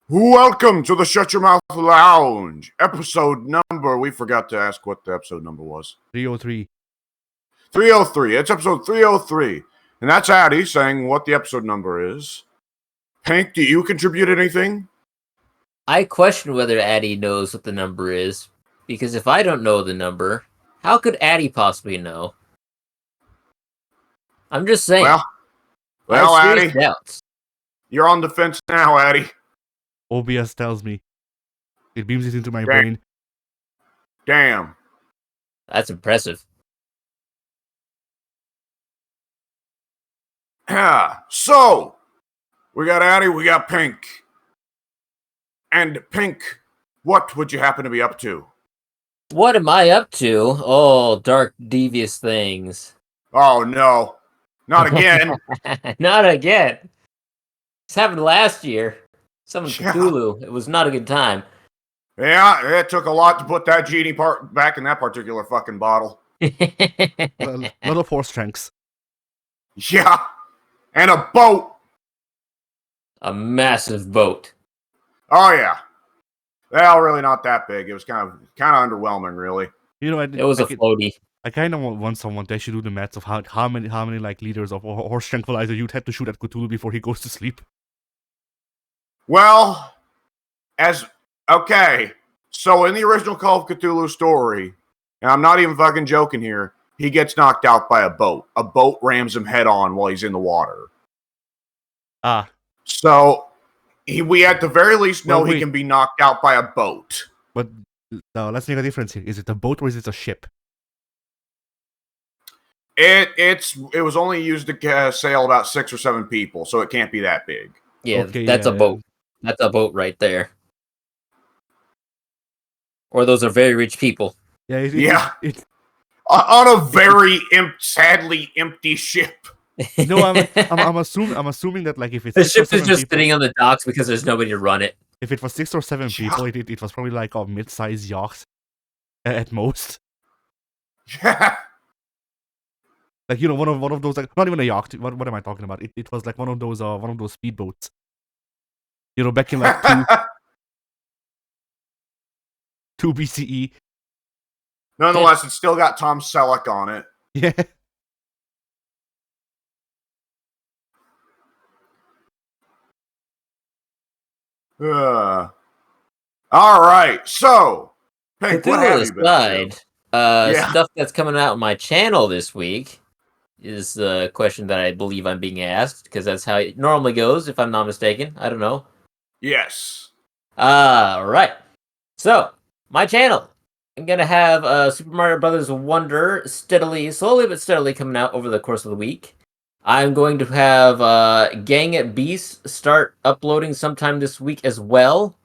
Welcome to the Shut Your Mouth Lounge. Episode number, we forgot to ask what the episode number was. 303. 303. It's episode 303. And that's Addy saying what the episode number is. Pink, do you contribute anything? I question whether Addy knows what the number is, because if I don't know the number, how could Addy possibly know? I'm just saying. Well, Addy, doubts. you're on the fence now, Addy. OBS tells me. It beams it into my brain. Damn. That's impressive. So, we got Addy, we got Pink. And Pink, what would you happen to be up to? What am I up to? Oh, dark, devious things. Oh, no. Not again. Not again. This happened last year. Summoned Cthulhu. It was not a good time. Yeah, it took a lot to put that genie part back in that particular fucking bottle. A lot of horse strengths. Yeah. And a boat. A massive boat. Oh, yeah. Well, really not that big. It was kind of underwhelming, really. You know, it was a floaty. I kind of want someone to actually do the maths of how many like liters of horse tranquilizer you'd have to shoot at Cthulhu before he goes to sleep. Well, so in the original Call of Cthulhu story, and I'm not even fucking joking here, he gets knocked out by a boat. A boat rams him head on while he's in the water. So, we at the very least know he can be knocked out by a boat. But, no, let's make a difference here. Is it a boat or is it a ship? It was only used to sail about 6 or 7 people, so it can't be that big. Yeah, okay, that's a boat. That's a boat right there. Or those are very rich people. Yeah. On a very sadly empty ship. No, I'm assuming that like if it's the ship is just sitting on the docks because there's nobody to run it. If it was 6 or 7 people, it was probably like a mid-sized yacht at most. Yeah. Like, you know, one of those, like, not even a yacht. What am I talking about? It was like one of those speedboats. You know, back in like 2 BCE. Nonetheless, it's still got Tom Selleck on it. Yeah. All right, so Pink, what have you been stuff that's coming out on my channel this week is the question that I believe I'm being asked, because that's how it normally goes, if I'm not mistaken. I don't know. Yes. Right. So, my channel. I'm going to have Super Mario Brothers Wonder slowly but steadily coming out over the course of the week. I'm going to have Gang at Beast start uploading sometime this week as well.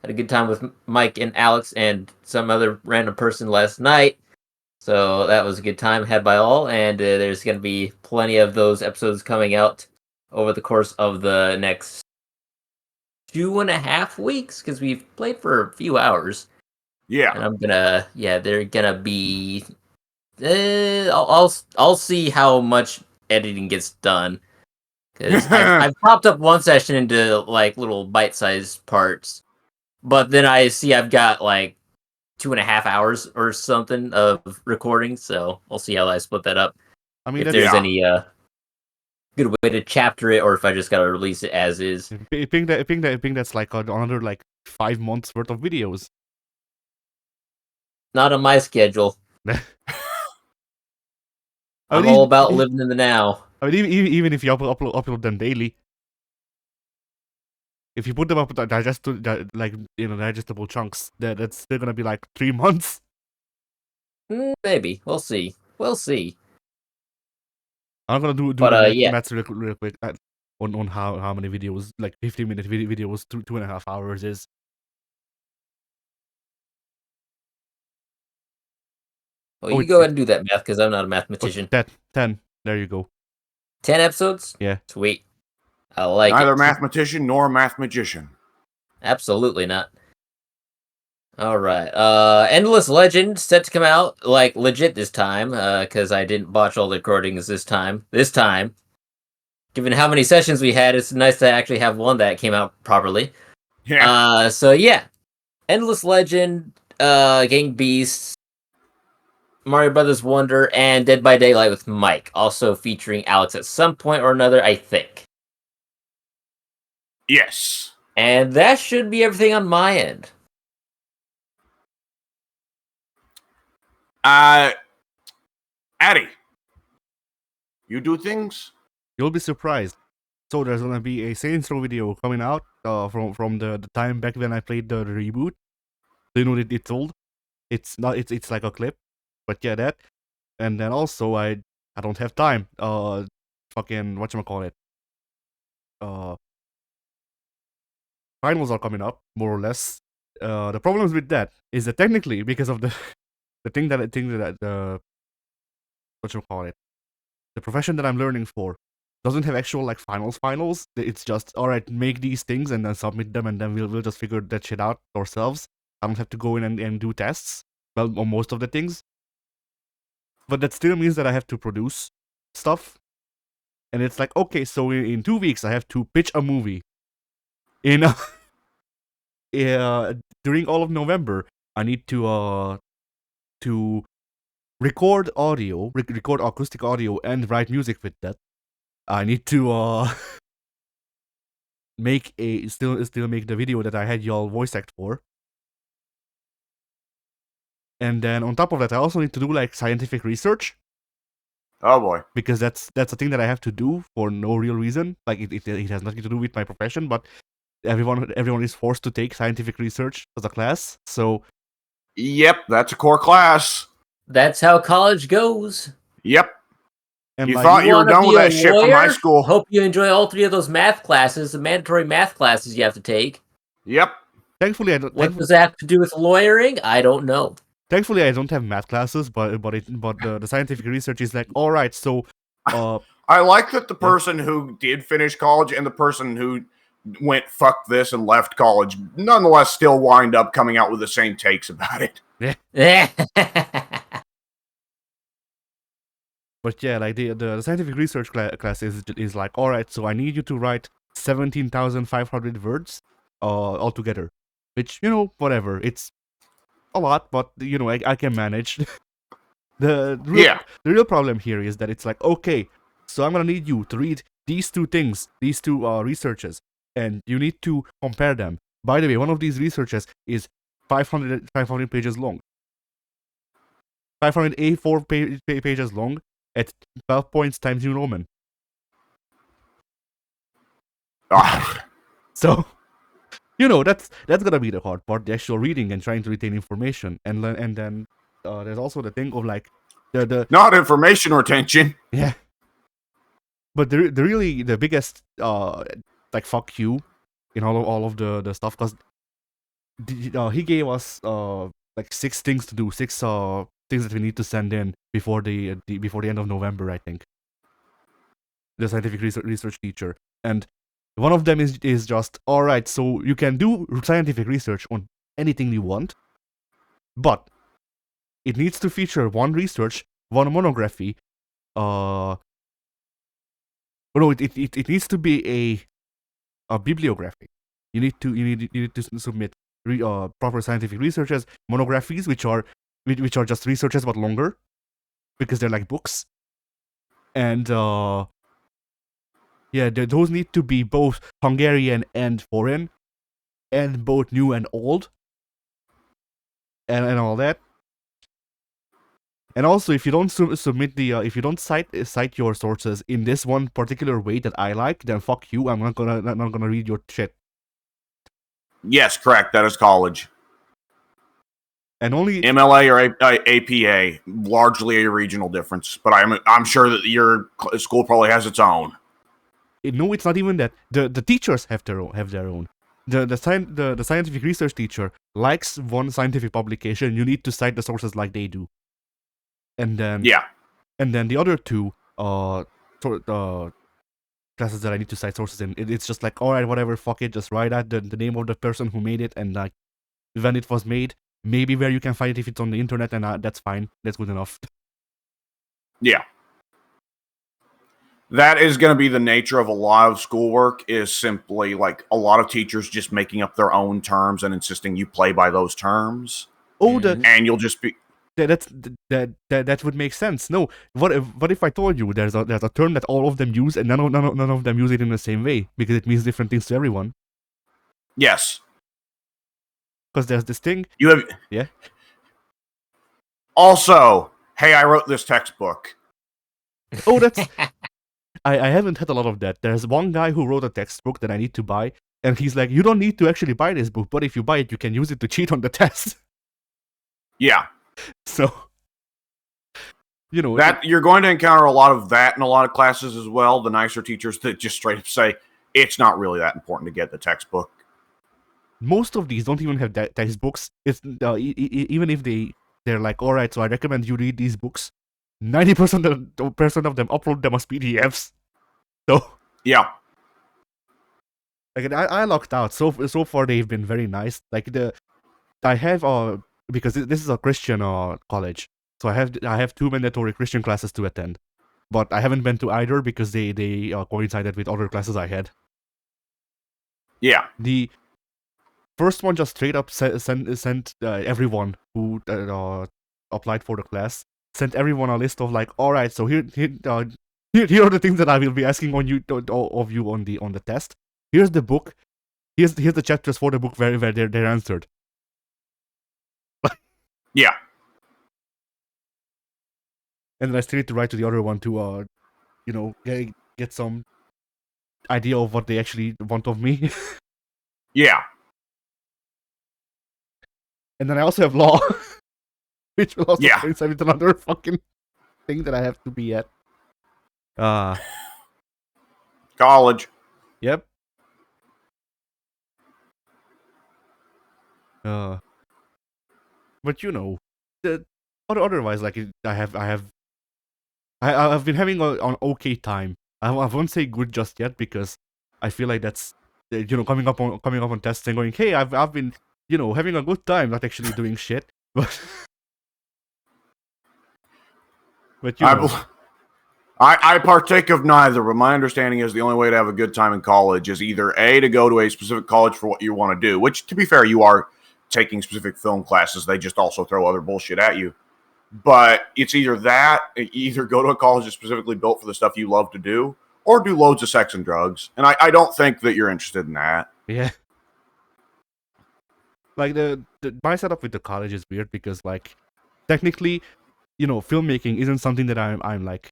Had a good time with Mike and Alex and some other random person last night. So that was a good time had by all. And there's going to be plenty of those episodes coming out over the course of the next 2.5 weeks, because we've played for a few hours. Yeah. And they're gonna be I'll see how much editing gets done, because I've popped up one session into like little bite-sized parts, but then I see I've got like 2.5 hours or something of recording, so I'll see how I split that up. I mean, if there's any good way to chapter it, or if I just gotta release it as is. I think that's like another like 5 months worth of videos. Not on my schedule. I'm all about living in the now. I mean, even if you upload them daily, if you put them up digestible chunks, that's still gonna be like 3 months. Maybe we'll see. I'm gonna do maths real quick on how many videos, like 15-minute videos, 2.5 hours is. Well, you go ahead and do that math, because I'm not a mathematician. 10. There you go. 10 episodes? Yeah. Sweet. I like Neither it. mathematician nor mathematician. Absolutely not. All right. Endless Legend set to come out, like, legit this time, because I didn't botch all the recordings this time. Given how many sessions we had, it's nice to actually have one that came out properly. Yeah. So yeah, Endless Legend, Gang Beasts, Mario Brothers Wonder, and Dead by Daylight with Mike, also featuring Alex at some point or another, I think. Yes. And that should be everything on my end. Addy, you do things? You'll be surprised. So there's gonna be a Saints Row video coming out from the time back when I played the reboot. So you know it's old. It's not it's like a clip, but yeah, that. And then also I don't have time. Fucking whatchamacallit. Finals are coming up, more or less. The problems with that is that technically, because of the the thing that the whatchamacallit, the profession that I'm learning for doesn't have actual like finals. It's just all right, make these things and then submit them, and then we'll just figure that shit out ourselves. I don't have to go in and do tests. Well, on most of the things, but that still means that I have to produce stuff. And it's like, okay, so in 2 weeks I have to pitch a movie. In during all of November, I need to record audio, record acoustic audio, and write music with that. I need to make a still make the video that I had y'all voice act for. And then on top of that, I also need to do like scientific research. Oh boy. Because that's a thing that I have to do for no real reason. Like it has nothing to do with my profession, but everyone is forced to take scientific research as a class. So Yep, that's a core class. That's how college goes. Yep. and You like, thought you were wanna done with be a that shit from high lawyer? school. Hope you enjoy all 3 of those math classes, the mandatory math classes you have to take. Yep. thankfully I don't. What does that have to do with lawyering? I don't know. Thankfully, I don't have math classes, but the scientific research is like, all right, so I like that the person who did finish college and the person who went fuck this and left college nonetheless still wind up coming out with the same takes about it. but yeah, like the scientific research class is like, all right, so I need you to write 17,500 words altogether, which whatever, it's a lot, but I can manage. The real problem here is that it's like, okay, so I'm gonna need you to read these two things, these two researches, and you need to compare them. By the way, one of these researches is 500 pages long. 500 A4 pages long at 12 points times New Roman. So, that's gonna be the hard part, the actual reading and trying to retain information, and then there's also the thing of like the not information retention. Yeah, but the biggest like fuck you in all of the stuff, because he gave us like 6 things to do, 6 things that we need to send in before the end of November, I think. The scientific research teacher, and one of them is just, all right, so you can do scientific research on anything you want, but it needs to feature one research, one monography. No, it needs to be a bibliography. You need to submit proper scientific researches, monographies, which are just researches but longer, because they're like books, and those need to be both Hungarian and foreign, and both new and old, and all that. And also, if you don't submit if you don't cite your sources in this one particular way that I like, then fuck you. I'm not gonna read your shit. Yes, correct. That is college. And only MLA or APA, largely a regional difference, but I'm sure that your school probably has its own. No, it's not even that. The teachers have their own. The scientific research teacher likes one scientific publication. You need to cite the sources like they do. And then the other two classes that I need to cite sources in, it's just like, all right, whatever, fuck it, just write out the name of the person who made it, and like when it was made, maybe where you can find it if it's on the internet, and that's fine. That's good enough. Yeah. That is going to be the nature of a lot of schoolwork, is simply like a lot of teachers just making up their own terms and insisting you play by those terms. Oh, And you'll just be... that would make sense. No, what if I told you there's a term that all of them use and none of them use it in the same way because it means different things to everyone? Yes. Because there's this thing. You have... Yeah. Also, hey, I wrote this textbook. Oh, that's... I haven't had a lot of that. There's one guy who wrote a textbook that I need to buy, and he's like, you don't need to actually buy this book, but if you buy it, you can use it to cheat on the test. Yeah. So, you know... that you're going to encounter a lot of that in a lot of classes as well. The nicer teachers that just straight up say, it's not really that important to get the textbook. Most of these don't even have textbooks. It's even if they're like, all right, so I recommend you read these books. 90% of them upload them as PDFs. So yeah, like I lucked out. So far they've been very nice. Like I have because this is a Christian college, so I have 2 mandatory Christian classes to attend, but I haven't been to either because they coincided with other classes I had. Yeah. The first one just straight up sent everyone who applied for the class, sent everyone a list of like, all right, so here are the things that I will be asking of you on the test. Here's the book. Here's the chapters for the book where they're answered. Yeah. And then I still need to write to the other one to get some idea of what they actually want of me. Yeah. And then I also have law, which will also Yeah. coincide with another fucking thing that I have to be at. College. Yep. But you know, otherwise, like I've been having an okay time. I won't say good just yet because I feel like that's coming up on tests and going, hey, I've been having a good time, not actually doing shit. But you know. I partake of neither, but my understanding is the only way to have a good time in college is either A, to go to a specific college for what you want to do, which, to be fair, you are taking specific film classes. They just also throw other bullshit at you. But it's either that, either go to a college that's specifically built for the stuff you love to do, or do loads of sex and drugs. And I don't think that you're interested in that. Yeah. Like, my setup with the college is weird because, like, technically, filmmaking isn't something that I'm like,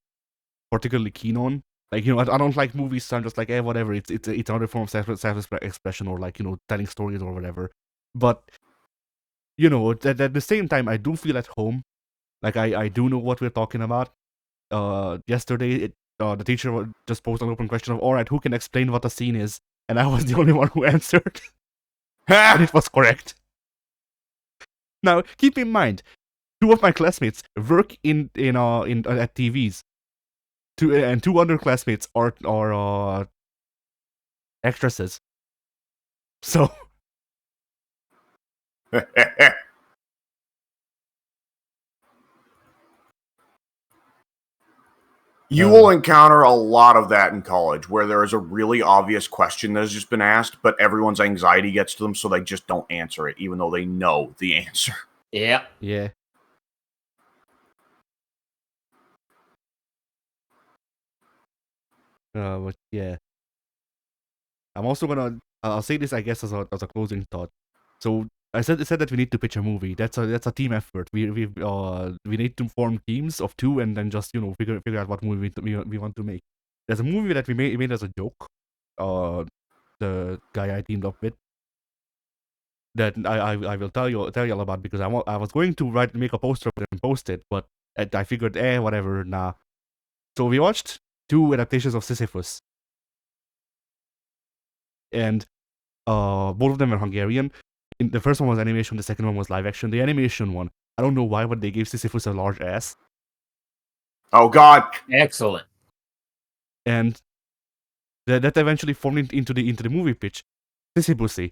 particularly keen on. Like, I don't like movies, so I'm just like, whatever. It's another form of self-expression or like, telling stories or whatever. But, at the same time, I do feel at home. Like, I do know what we're talking about. Yesterday, the teacher just posed an open question of, all right, who can explain what a scene is? And I was the only one who answered. And it was correct. Now, keep in mind, 2 of my classmates work in at TVs. 2 other classmates are actresses. So you will encounter a lot of that in college, where there is a really obvious question that has just been asked, but everyone's anxiety gets to them, so they just don't answer it, even though they know the answer. Yeah. Yeah. But yeah. I'm also gonna. I'll say this, I guess, as a closing thought. So I said that we need to pitch a movie. That's a team effort. We need to form teams of 2 and then just figure out what movie we want to make. There's a movie that we made as a joke. The guy I teamed up with. That I will tell you all about because I was going to make a poster of it and post it, but I figured whatever, nah. So we watched 2 adaptations of Sisyphus. And both of them are Hungarian. The first one was animation, the second one was live action. The animation one, I don't know why, but they gave Sisyphus a large ass. Oh God! Excellent. And that eventually formed into the movie pitch, Sisyphusy.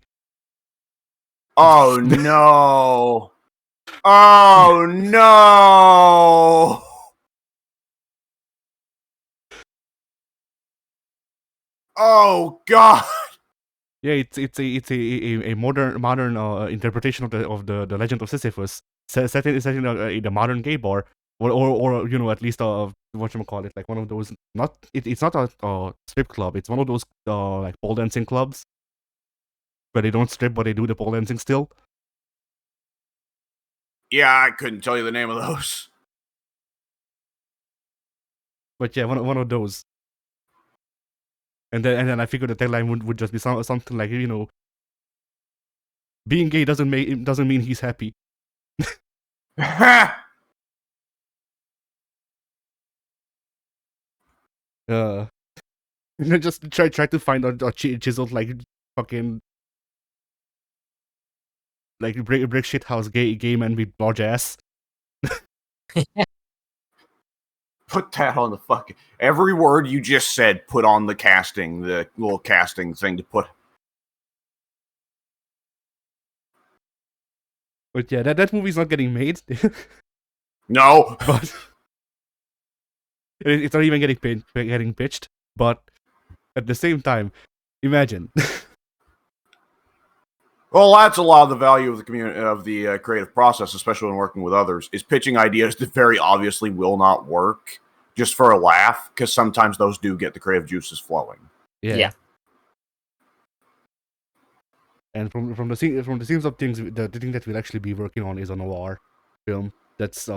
Oh no! Oh no! Oh God! Yeah, it's a modern interpretation of the Legend of Sisyphus, set in a modern gay bar, or at least whatchamacallit, like one of those, it's not a strip club, it's one of those like pole dancing clubs where they don't strip but they do the pole dancing still. Yeah, I couldn't tell you the name of those. But yeah, one of those. And then I figured the tagline would just be something like, being gay doesn't mean he's happy. Uh, just try to find a chiseled like fucking like brick shit house gay man with large ass. Put that on the fucking every word you just said. Put on the little casting thing to put. But yeah, that movie's not getting made. No, But it's not even getting pitched. But at the same time, imagine. well, that's a lot of the value of the community of the creative process, especially when working with others, is pitching ideas that very obviously will not work just for a laugh, because sometimes those do get the creative juices flowing. Yeah. And from the seams of things, the thing that we'll actually be working on is a noir film that's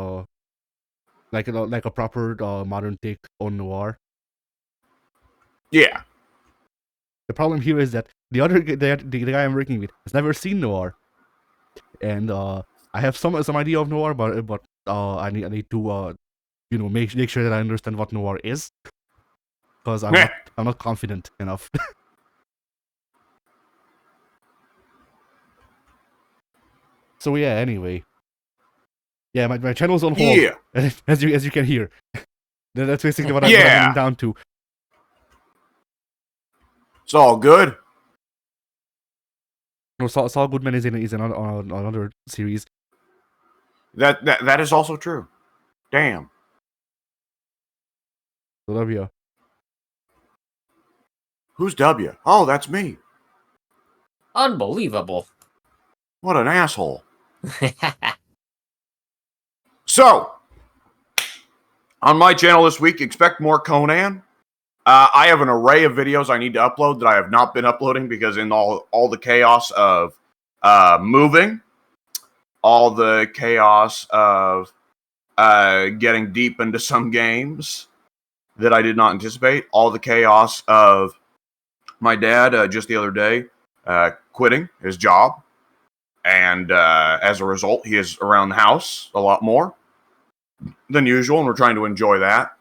like a proper modern take on noir. Yeah. The problem here is that the guy I'm working with has never seen noir, and I have some idea of noir, but I need to make sure that I understand what noir is, because I'm not confident enough. So yeah, anyway. Yeah, my channel's on hold. Yeah. As you can hear. That's basically what I'm getting down to. It's all good. No, Saul Goodman is in another series. That is also true. Damn. So W. Who's W? Oh, that's me. Unbelievable. What an asshole. So, on my channel this week, expect more Conan. I have an array of videos I need to upload that I have not been uploading because in all the chaos of moving, all the chaos of getting deep into some games that I did not anticipate, all the chaos of my dad just the other day quitting his job, and as a result, he is around the house a lot more than usual, and we're trying to enjoy that.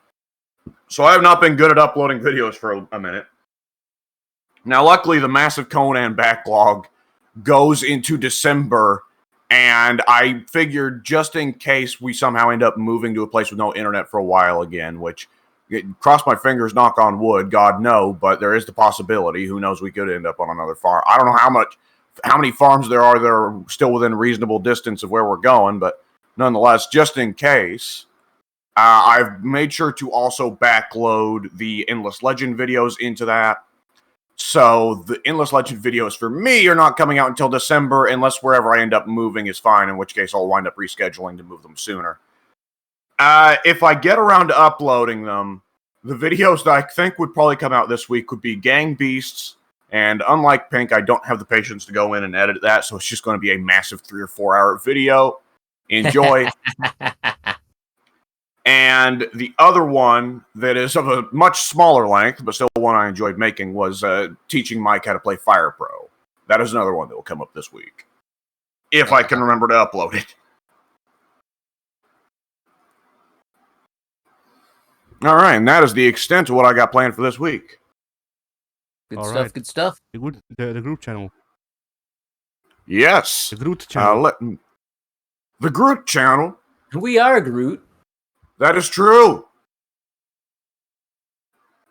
So I have not been good at uploading videos for a minute. Now, luckily, the massive Conan backlog goes into December, and I figured just in case we somehow end up moving to a place with no internet for a while again, which, cross my fingers, knock on wood, God no, but there is the possibility. Who knows, we could end up on another farm. I don't know how many farms there are that are still within reasonable distance of where we're going, but nonetheless, just in case, I've made sure to also backload the Endless Legend videos into that. So the Endless Legend videos for me are not coming out until December, unless wherever I end up moving is fine, in which case I'll wind up rescheduling to move them sooner. If I get around to uploading them, the videos that I think would probably come out this week would be Gang Beasts, and unlike Pink, I don't have the patience to go in and edit that, so it's just going to be a massive 3 or 4 hour video. Enjoy. And the other one that is of a much smaller length, but still one I enjoyed making, was teaching Mike how to play Fire Pro. That is another one that will come up this week, if I can remember to upload it. All right, and that is the extent of what I got planned for this week. Good All stuff. right. Good stuff. The group channel. Yes. The Groot channel. The Groot channel. We are Groot. That is true.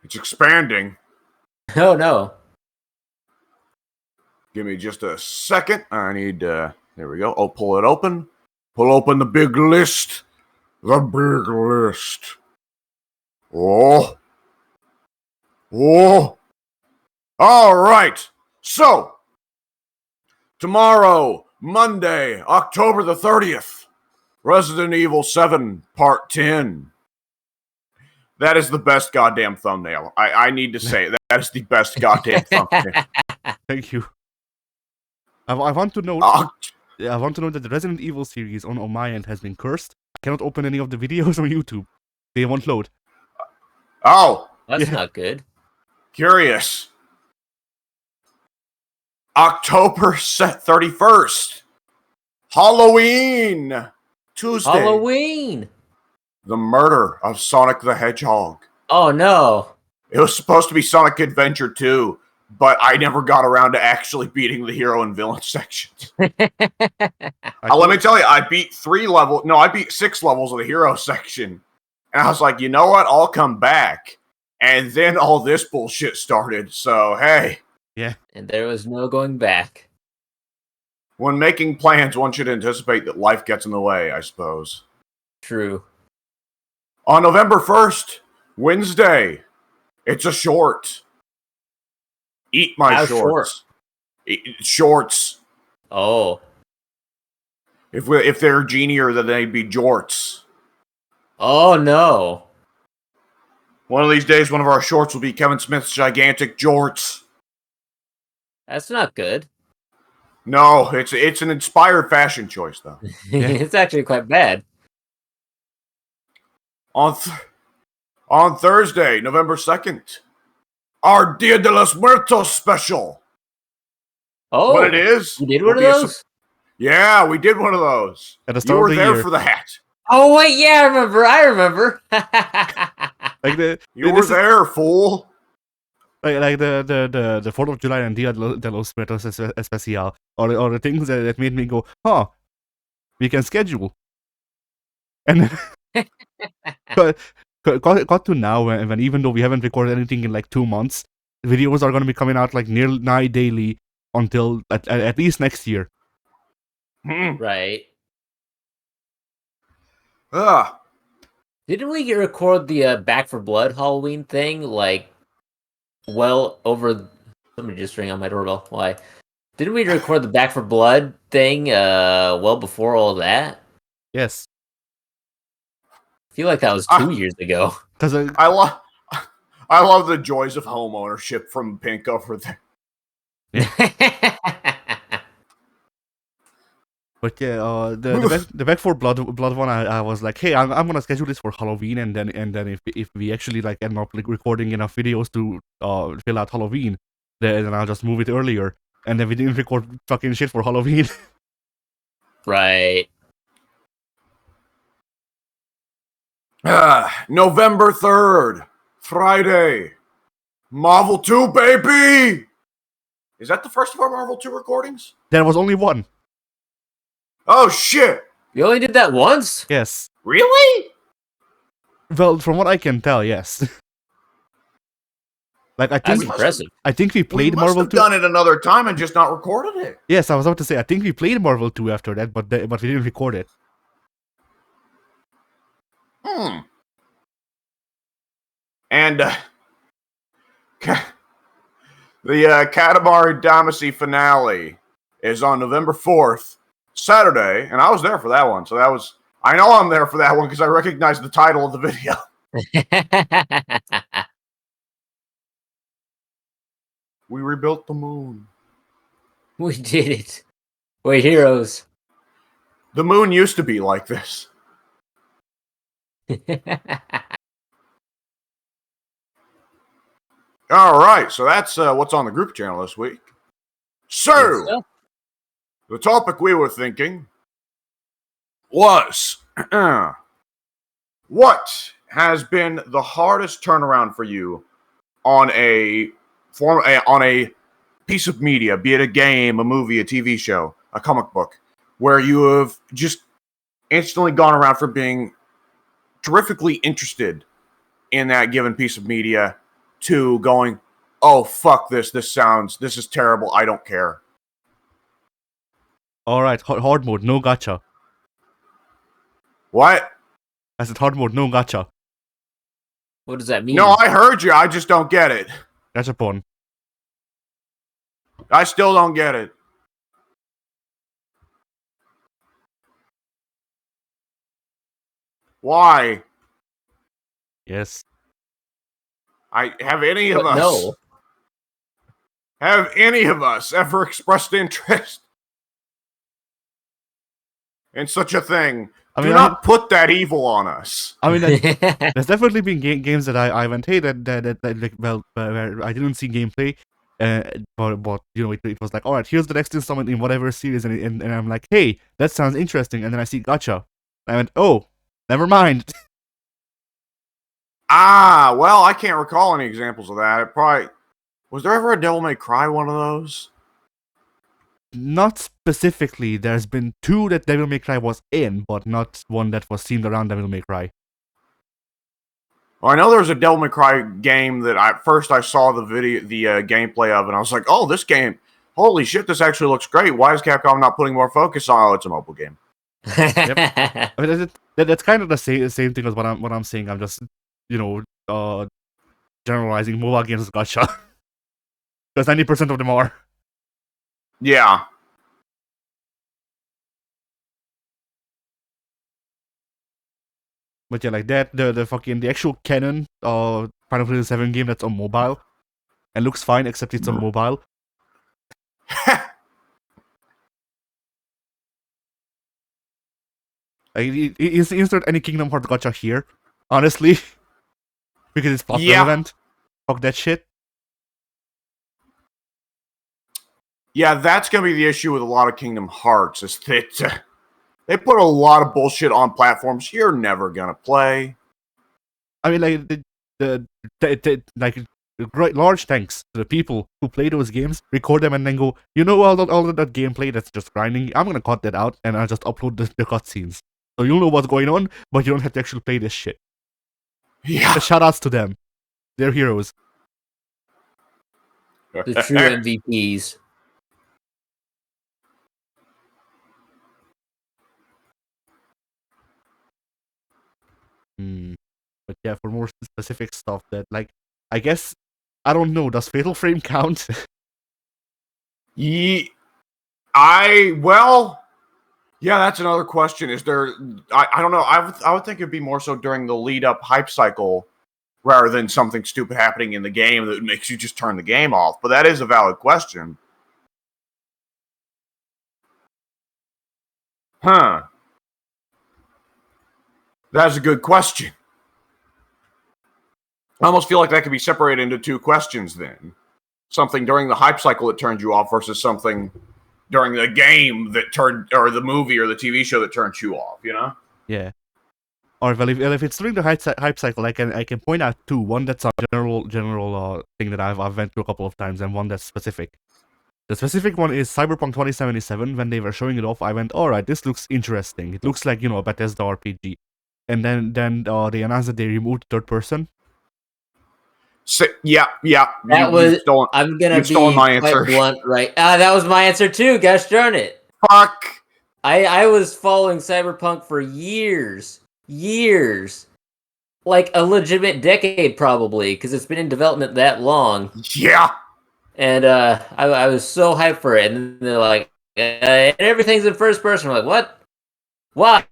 It's expanding. Oh no. Give me just a second. I need, there we go. Oh, pull it open. Pull open the big list. The big list. Oh. Oh. All right. So, tomorrow, Monday, October the 30th, Resident Evil 7 Part 10. That is the best goddamn thumbnail. I need to say that is the best goddamn thumbnail. Thank you. I want to note. Oct- I want to note that the Resident Evil series on my end has been cursed. I cannot open any of the videos on YouTube. They won't load. oh, That's Yeah. not good. curious. October 31st. Halloween. Tuesday. Halloween. The murder of Sonic the Hedgehog. Oh no. It was supposed to be Sonic Adventure 2, but I never got around to actually beating the hero and villain sections. Let me tell you, I beat 6 levels of the hero section. And I was like, you know what? I'll come back. And then all this bullshit started. So, hey, And there was no going back. when making plans, one should anticipate that life gets in the way, I suppose. True. On November 1st, Wednesday, it's a short. Eat my How shorts. Shorts. Oh. If they're genier, then they'd be jorts. Oh no. One of these days, one of our shorts will be Kevin Smith's gigantic jorts. That's not good. No, it's an inspired fashion choice, though. It's actually quite bad. On Thursday, November 2nd, our Dia de los Muertos special. Oh, What it is? you did will one of be a those? Yeah, we did one of those. At the You start were of the there year. for that. Oh wait, yeah, I remember. Like You were there, fool. like the 4th of July and Dia de los Muertos Especial, or the things that made me go, huh, we can schedule. And then got to now when even though we haven't recorded anything in like 2 months, videos are going to be coming out like nigh daily until at least next year. Right. Ah, Didn't we record the Back for Blood Halloween thing like well over? Somebody just ring on my doorbell. Why? Didn't we record the Back for Blood thing well before all that? Yes, I feel like that was 2 years ago. because I love the joys of home ownership from Pink over there. But yeah, the Back for Blood one, I was like, hey, I'm gonna schedule this for Halloween, and then if we actually like end up like recording enough videos to fill out Halloween, then I'll just move it earlier. And then we didn't record fucking shit for Halloween. Right. November 3rd, Friday. Marvel 2, baby! Is that the first of our Marvel 2 recordings? There was only one. Oh, shit! You only did that once? Yes. Really? Well, from what I can tell, yes. Like That's impressive. I think we played We must Marvel have 2. done it another time and just not recorded it. Yes, I was about to say I think we played Marvel 2 after that, but we didn't record it. And the Katamari Damacy finale is on November 4th, Saturday, and I was there for that one. So I know I'm there for that one because I recognized the title of the video. We rebuilt the moon. We did it. We're heroes. The moon used to be like this. All right, so that's what's on the group channel this week. So, the topic we were thinking was what has been the hardest turnaround for you on a piece of media, be it a game, a movie, a TV show, a comic book, where you have just instantly gone around from being terrifically interested in that given piece of media to going, oh, fuck this is terrible, I don't care. Alright, hard mode, no gacha. What? I said hard mode, no gacha. What does that mean? No, I heard you, I just don't get it. Gachapon. I still don't get it. Why? Yes. Have any of But us no. have any of us ever expressed interest in such a thing? I Do mean, not put that evil on us. I mean, there's definitely been games that I went, hey, that like, well, where I didn't see gameplay, but you know, it was like, all right, here's the next installment in whatever series, and I'm like, hey, that sounds interesting, and then I see gacha, and I went, oh, never mind. Well, I can't recall any examples of that. It probably was there ever a Devil May Cry one of those? Not specifically. There's been 2 that Devil May Cry was in, but not one that was themed around Devil May Cry. Well, I know there was a Devil May Cry game that I saw the gameplay of, and I was like, "Oh, this game! Holy shit, this actually looks great! Why is Capcom not putting more focus on? Oh, it's a mobile game." I mean, that's kind of the same thing as what I'm saying. I'm just, you know, generalizing mobile games as gacha, because 90% of them are. Yeah. But yeah, like that, the actual canon Final Fantasy 7 game that's on mobile and looks fine, except it's on mobile. Like, insert any Kingdom Hearts gacha here, honestly, because it's plot relevant. Fuck that shit. Yeah, that's gonna be the issue with a lot of Kingdom Hearts is that they put a lot of bullshit on platforms you're never gonna play. I mean, like like large thanks to the people who play those games, record them, and then go, you know, all of that gameplay that's just grinding. I'm gonna cut that out, and I'll just upload the cutscenes, so you'll know what's going on, but you don't have to actually play this shit. Yeah. Shoutouts to them, they're heroes. The true MVPs. But yeah, for more specific stuff that, like, I guess, I don't know, does Fatal Frame count? Yeah, that's another question. Is there, I don't know, I would think it'd be more so during the lead up hype cycle rather than something stupid happening in the game that makes you just turn the game off. But that is a valid question. Huh. That's a good question. I almost feel like that could be separated into 2 questions then. Something during the hype cycle that turns you off versus something during the game that turned, or the movie or the TV show that turns you off, you know? Yeah. Or well, if it's during the hype cycle, I can point out 2. One that's a general thing that I've went through a couple of times, and one that's specific. The specific one is Cyberpunk 2077. When they were showing it off, I went, all right, this looks interesting. It looks like, you know, a Bethesda RPG. And then they announced that they removed third person. So, yeah. I'm gonna be quite blunt, right? That was my answer too. Gosh darn it! Fuck. I was following Cyberpunk for years, like a legitimate decade probably, because it's been in development that long. Yeah. And I was so hyped for it, and they're like, and everything's in first person. I'm like, what? Why?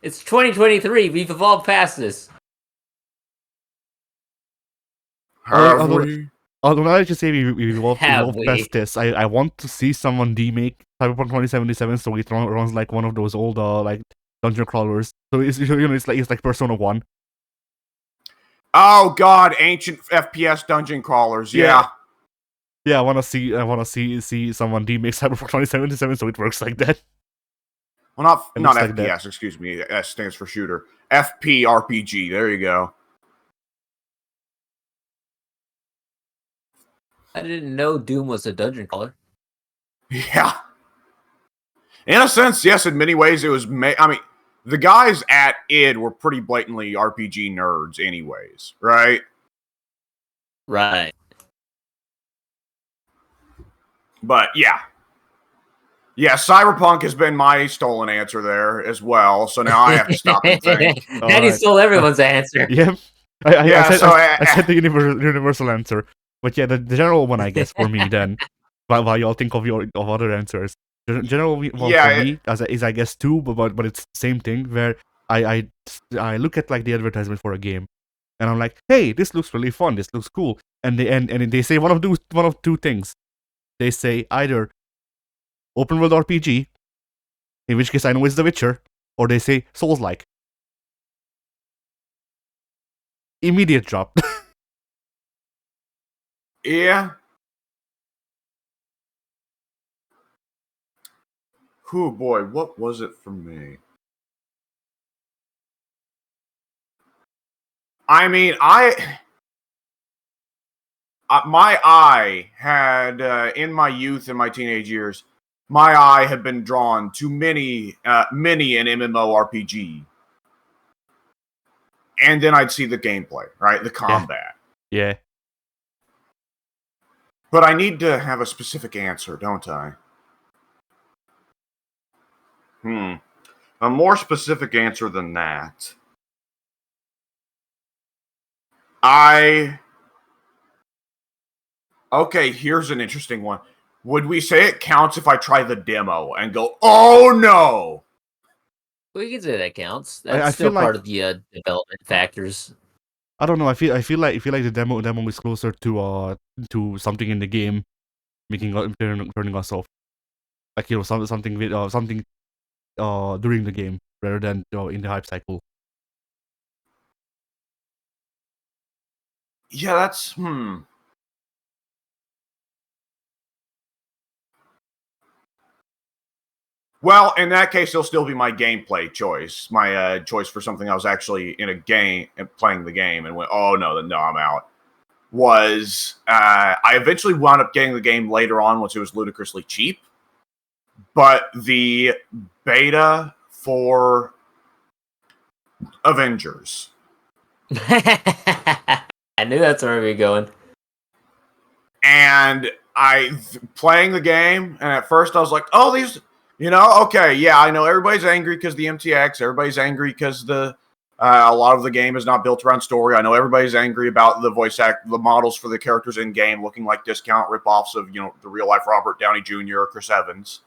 It's 2023. We've evolved past this. Although now that you say we evolved past this, I want to see someone remake Cyberpunk 2077 so it runs like one of those old like dungeon crawlers. So it's, you know, it's like Persona 1. Oh god, ancient FPS dungeon crawlers. Yeah. Yeah, I want to see someone remake Cyberpunk 2077 so it works like that. Well, not FPS, like excuse me. S stands for shooter. FPRPG. There you go. I didn't know Doom was a dungeon crawler. Yeah. In a sense, yes. In many ways, it was. I mean, the guys at id were pretty blatantly RPG nerds, anyways, right? Right. But yeah. Cyberpunk has been my stolen answer there as well. So now I have to stop and think. Daddy stole everyone's answer. Yep. I said the universal answer. But yeah, the general one, I guess, for me then While y'all think of other answers. General one Yeah, for me is I guess two, but it's the same thing where I look at like the advertisement for a game, and I'm like, hey, this looks really fun. This looks cool. And they say one of two things. They say either open world RPG, in which case I know it's The Witcher, or they say Souls like. Immediate drop. yeah. Oh boy, what was it for me? I mean, my eye had in my youth and my teenage years, my eye had been drawn to many an MMORPG, and then I'd see the gameplay, right, the combat. Yeah. But I need to have a specific answer, don't I? A more specific answer than that. Okay, here's an interesting one. Would we say it counts if I try the demo and go, oh no? We can say that counts. I That's feel still part like- of the development factors. I don't know. I feel like the demo is closer to something in the game, turning us off. Like something with something during the game rather than in the hype cycle. Yeah, that's Well, in that case, it'll still be my gameplay choice. My choice for something I was actually in a game and playing the game and went, oh no, I'm out. Was I eventually wound up getting the game later on once it was ludicrously cheap. But the beta for Avengers. I knew that's where we were going. And playing the game, and at first I was like, oh, these, okay, yeah, I know everybody's angry because the MTX, everybody's angry because a lot of the game is not built around story. I know everybody's angry about the the models for the characters in game looking like discount ripoffs of, the real life Robert Downey Jr. or Chris Evans.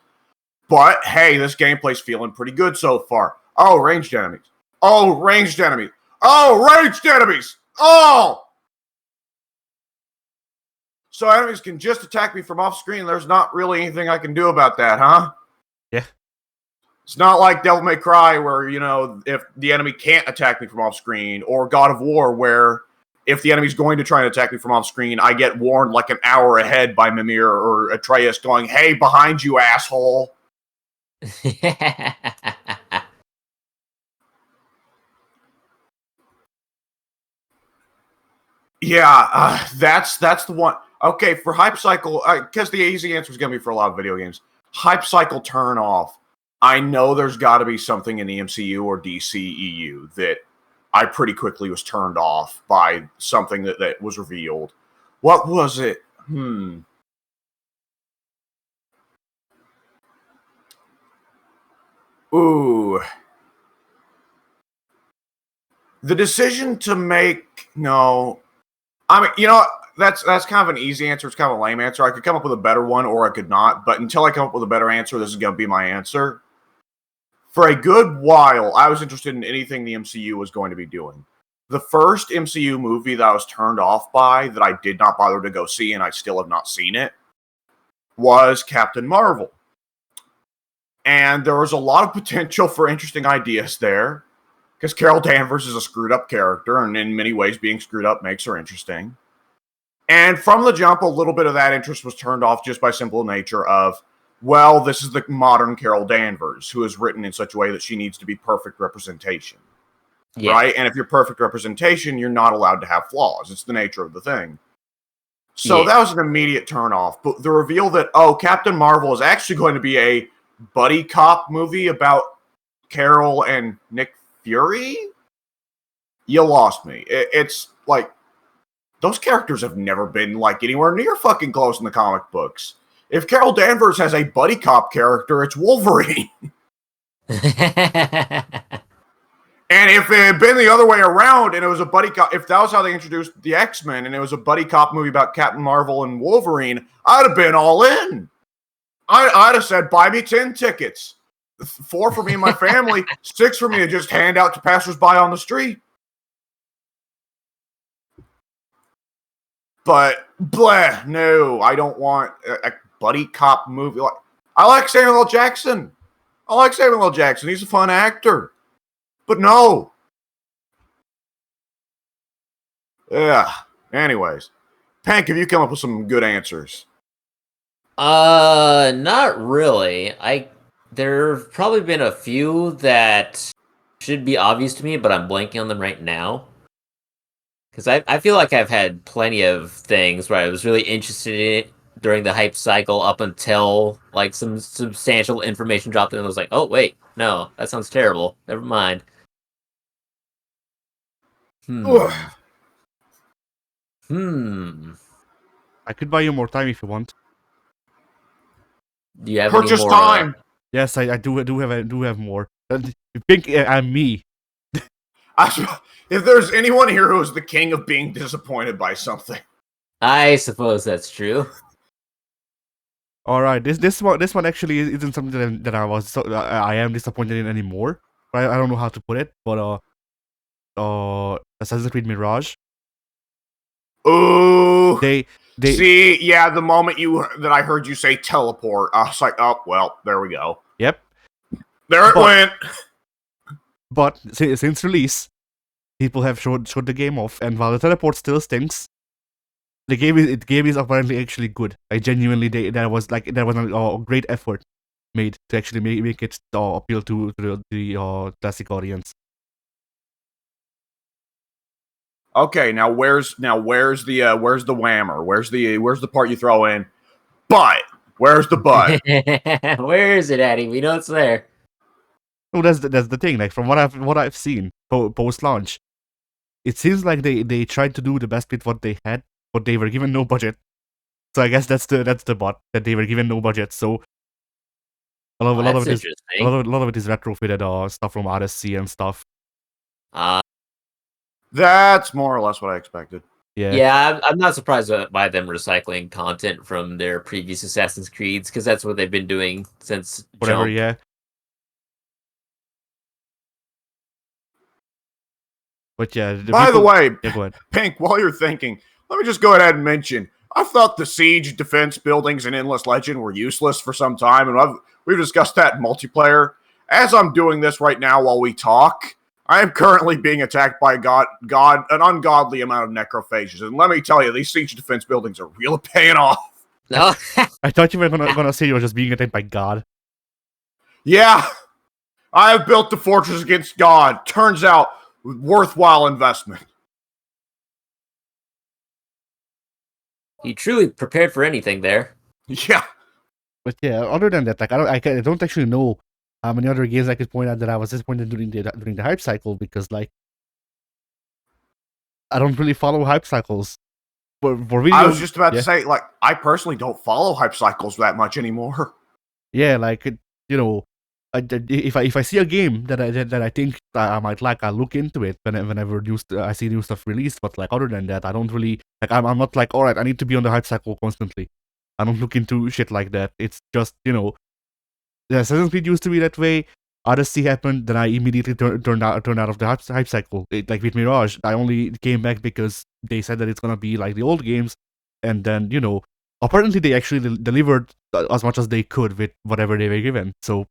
But hey, this gameplay's feeling pretty good so far. Oh, ranged enemies. Oh, ranged enemies. Oh, ranged enemies. Oh! So enemies can just attack me from off screen. There's not really anything I can do about that, huh? Yeah. It's not like Devil May Cry where, if the enemy can't attack me from off screen, or God of War where if the enemy's going to try and attack me from off screen, I get warned like an hour ahead by Mimir or Atreus going, hey, behind you, asshole. Yeah, that's the one. Okay, for hype cycle, because the easy answer is going to be for a lot of video games. Hype cycle turn off. I know there's got to be something in the MCU or DCEU that I pretty quickly was turned off by something that was revealed. What was it? Ooh. The decision to make... No. I mean, that's kind of an easy answer. It's kind of a lame answer. I could come up with a better one or I could not. But until I come up with a better answer, this is going to be my answer. For a good while, I was interested in anything the MCU was going to be doing. The first MCU movie that I was turned off by, that I did not bother to go see, and I still have not seen it, was Captain Marvel. And there was a lot of potential for interesting ideas there, because Carol Danvers is a screwed up character, and in many ways being screwed up makes her interesting. And from the jump, a little bit of that interest was turned off just by simple nature of, well, this is the modern Carol Danvers, who is written in such a way that she needs to be perfect representation. Yeah. Right? And if you're perfect representation, you're not allowed to have flaws. It's the nature of the thing. So that was an immediate turnoff. But the reveal that, Captain Marvel is actually going to be a buddy cop movie about Carol and Nick Fury? You lost me. It's like, those characters have never been like anywhere near fucking close in the comic books. If Carol Danvers has a buddy cop character, it's Wolverine. And if it had been the other way around and it was a buddy cop, if that was how they introduced the X-Men and it was a buddy cop movie about Captain Marvel and Wolverine, I'd have been all in. I'd have said, buy me 10 tickets. 4 for me and my family, 6 for me to just hand out to passersby on the street. But, bleh, no, I don't want a buddy cop movie. I like Samuel L. Jackson. He's a fun actor. But no. Yeah. Anyways. Pank, have you come up with some good answers? Not really. There've probably been a few that should be obvious to me, but I'm blanking on them right now. Because I feel like I've had plenty of things where I was really interested in it during the hype cycle up until like some substantial information dropped in and I was like, oh wait, no, that sounds terrible. Never mind. Ugh. I could buy you more time if you want. Do you have Purchase any more, time. Yes, I do have more. You think I'm me? If there's anyone here who is the king of being disappointed by something, I suppose that's true. All right, this one actually isn't something that I am disappointed in anymore. I don't know how to put it, but Assassin's Creed Mirage. ooh, They see, yeah, the moment that I heard you say teleport, I was like, oh well, there we go. Yep. There it went. But since release, people have showed the game off, and while the teleport still stinks, the game is apparently actually good. I genuinely there was a great effort made to actually make it appeal to the classic audience. Okay, now where's the whammer? Where's the part you throw in? But where's the but? Where is it, Addy? We know it's there. Oh, that's the thing. Like from what I've seen post launch, it seems like they tried to do the best with what they had, but they were given no budget. So I guess that's the bot, that they were given no budget. So a lot of it is retrofitted stuff from Odyssey and stuff. That's more or less what I expected. Yeah, I'm not surprised by them recycling content from their previous Assassin's Creeds, because that's what they've been doing since Whatever, Jump. yeah. But yeah. By the way, yeah, go ahead. Pink, while you're thinking, let me just go ahead and mention, I thought the siege defense buildings in Endless Legend were useless for some time, and we've discussed that in multiplayer. As I'm doing this right now while we talk, I am currently being attacked by an ungodly amount of necrophages, and let me tell you, these siege defense buildings are really paying off. No, I thought you were gonna say you were just being attacked by God. Yeah, I have built the fortress against God. Turns out, worthwhile investment. you truly prepared for anything there. Yeah. But yeah, other than that, like I don't actually know how many other games I could point out that I was disappointed during the hype cycle, because like I don't really follow hype cycles. For video, I was just about to say, like, I personally don't follow hype cycles that much anymore. Yeah, like if I see a game that I think I might like, I'll look into it whenever I see new stuff released. But like other than that, I don't really like. I'm not like, all right, I need to be on the hype cycle constantly. I don't look into shit like that. It's just the Assassin's Creed used to be that way. Odyssey happened, then I immediately turned out of the hype cycle. Like with Mirage, I only came back because they said that it's gonna be like the old games, and then apparently they actually delivered as much as they could with whatever they were given. So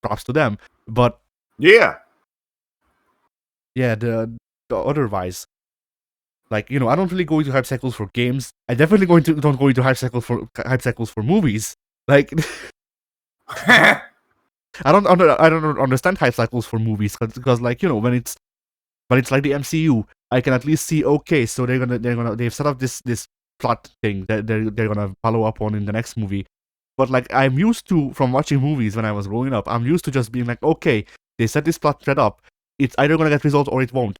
props to them. But yeah, the otherwise, like I don't really go into hype cycles for games. I definitely don't go into hype cycles for movies. Like I don't understand hype cycles for movies, because like when it's like the MCU, I can at least see, okay, so they've set up this plot thing that they're gonna follow up on in the next movie. But like I'm used to, from watching movies when I was growing up, I'm used to just being like, okay, they set this plot thread up, it's either gonna get resolved or it won't.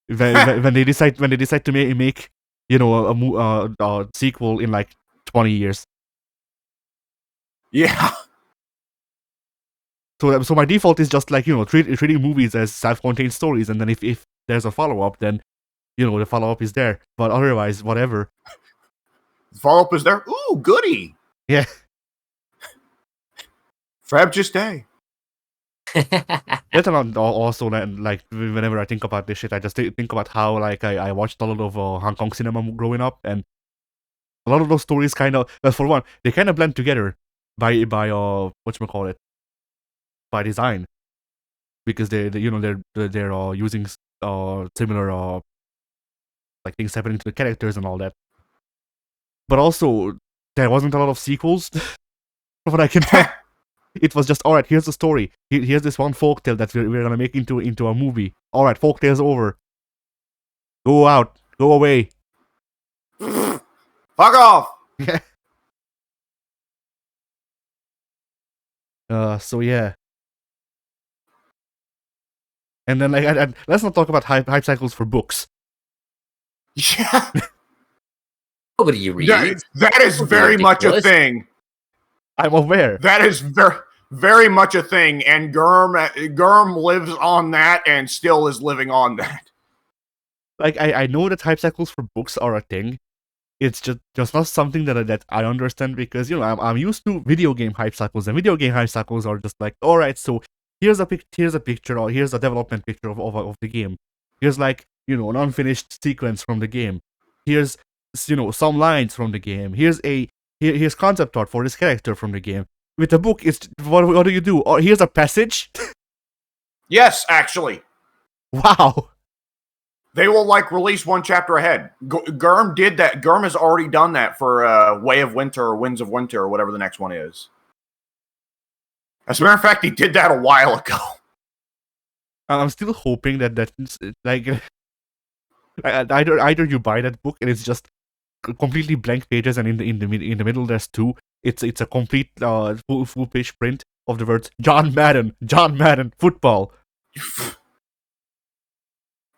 When they decide to make a sequel in like 20 years. Yeah. So my default is just like, treating movies as self-contained stories, and then if there's a follow-up, then the follow-up is there. But otherwise, whatever. Follow up is there. Ooh, goody. Yeah. Fab just day. That's also like whenever I think about this shit, I just think about how like I watched a lot of Hong Kong cinema growing up, and a lot of those stories kind of, well, for one, they kind of blend together by whatchamacallit, by design, because they're using similar like things happening to the characters and all that. But also, there wasn't a lot of sequels, from what I can tell. It was just, alright, here's the story. Here's this one folktale that we're gonna make into a movie. Alright, folktale's over. Go out. Go away. Fuck off. So yeah. And then like, let's not talk about hype cycles for books. Yeah. Nobody reads. That is very much a thing. I'm aware. That is very much a thing, and Gurm lives on that and still is living on that. Like, I know that hype cycles for books are a thing. It's just not something that I understand, because I'm used to video game hype cycles, and video game hype cycles are just like, alright, so here's a picture, or here's a development picture of the game. Here's like an unfinished sequence from the game. Here's some lines from the game. Here's concept art for this character from the game. With a book, it's what do you do? Oh, here's a passage. Yes, actually. Wow. They will like release one chapter ahead. Gurm did that. Gurm has already done that for Way of Winter or Winds of Winter or whatever the next one is. As a matter of fact, he did that a while ago. I'm still hoping that like either you buy that book and it's just completely blank pages, and in the middle there's two. It's a complete full page print of the words John Madden, football.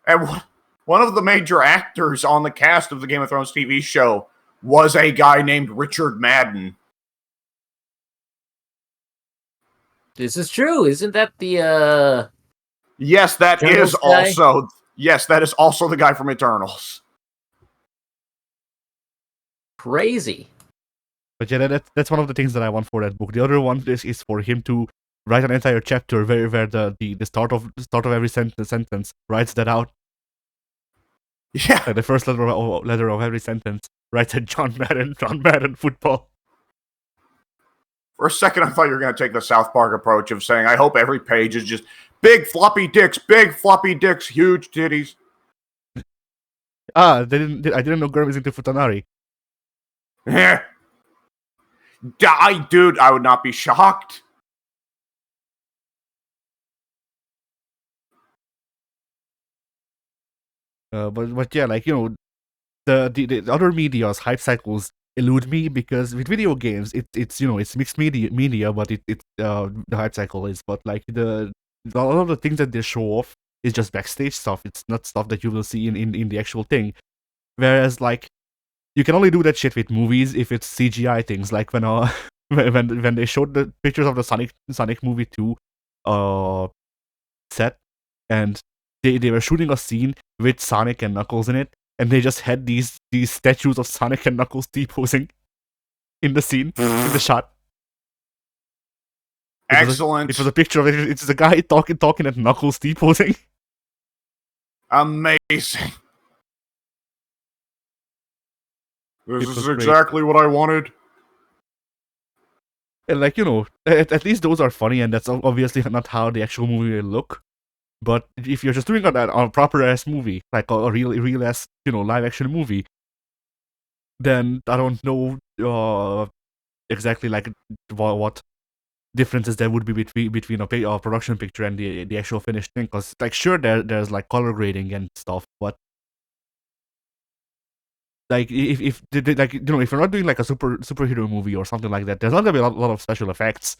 And one of the major actors on the cast of the Game of Thrones TV show was a guy named Richard Madden. This is true. Isn't that the Yes, that Eternals is guy? also that is also the guy from Eternals. crazy? But yeah, that's one of the things that I want for that book. The other one is for him to write an entire chapter where the start of every sentence writes that out. Yeah. Like the first letter of every sentence writes a John Madden, football. For a second, I thought you were going to take the South Park approach of saying, I hope every page is just big floppy dicks, huge titties. I didn't know Gurm is into Futanari. Dude, I would not be shocked. But yeah, like the other media's hype cycles elude me, because with video games it's mixed media, but it's the hype cycle is, but like a lot of the things that they show off is just backstage stuff. It's not stuff that you will see in the actual thing. Whereas like you can only do that shit with movies if it's CGI things, like when when they showed the pictures of the Sonic movie 2 set, and they were shooting a scene with Sonic and Knuckles in it, and they just had these statues of Sonic and Knuckles T-posing in the scene, in the shot. Excellent. It was a picture of it. It's the guy talking at Knuckles T-posing. Amazing. This is exactly what I wanted. And like, at least those are funny, and that's obviously not how the actual movie will look. But if you're just doing a proper ass movie, like a real ass, live action movie, then I don't know exactly like what differences there would be between a production picture and the actual finished thing. Because like, sure, there's like color grading and stuff, but like if like if you're not doing like a superhero movie or something like that, there's not gonna be a lot of special effects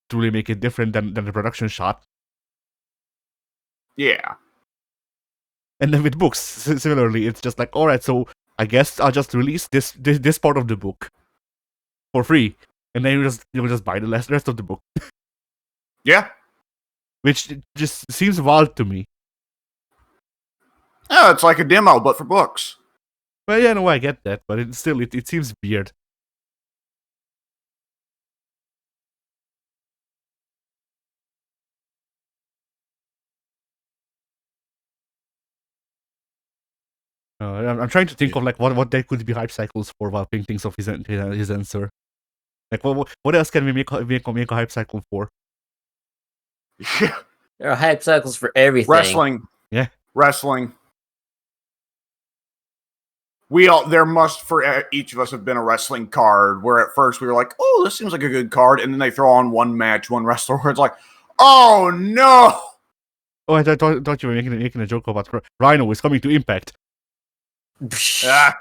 to really make it different than the production shot. Yeah. And then with books, similarly, it's just like, alright, so I guess I'll just release this part of the book for free, and then you just buy the rest of the book. Yeah. which just seems wild to me. Yeah, it's like a demo, but for books. Well, yeah, no, I get that, but it still it seems weird. I'm trying to think of like what there could be hype cycles for while thinking of his answer. Like what else can we make a hype cycle for? Yeah. There are hype cycles for everything. Wrestling. Yeah. Wrestling. There must for each of us have been a wrestling card where at first we were like, oh, this seems like a good card. And then they throw on one match, one wrestler where it's like, oh no. Oh, I thought you were making a joke about Rhino is coming to Impact. Ah.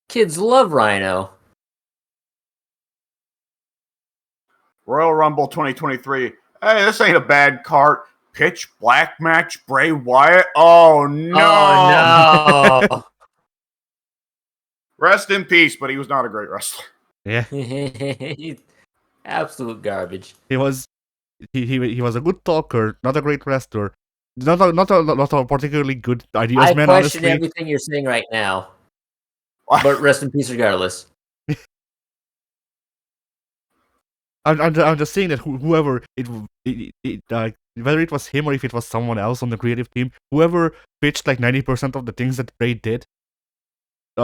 Kids love Rhino. Royal Rumble 2023. Hey, this ain't a bad card. Pitch Black match, Bray Wyatt. Oh no. Oh no. Rest in peace, but he was not a great wrestler. Yeah. Absolute garbage. He was a good talker, not a great wrestler. Not a particularly good ideas I man, question honestly. everything you're saying right now. But rest in peace regardless. I'm just saying that whoever whether it was him or if it was someone else on the creative team, whoever pitched like 90% of the things that Bray did,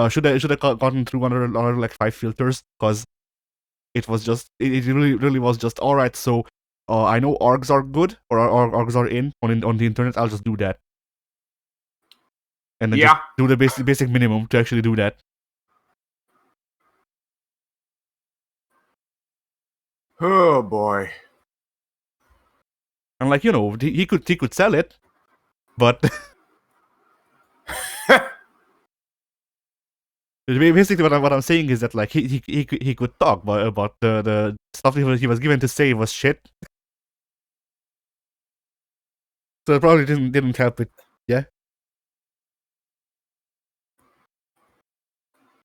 should have gotten through another like 5 filters, because it was just it really was just all right. So I know orgs are good or orgs are in on the internet. I'll just do that, and then just do the basic minimum to actually do that. Oh boy. And like, he could sell it, but basically what I'm saying is that like he could talk, but about the stuff he was given to say was shit. So it probably didn't help it. Yeah.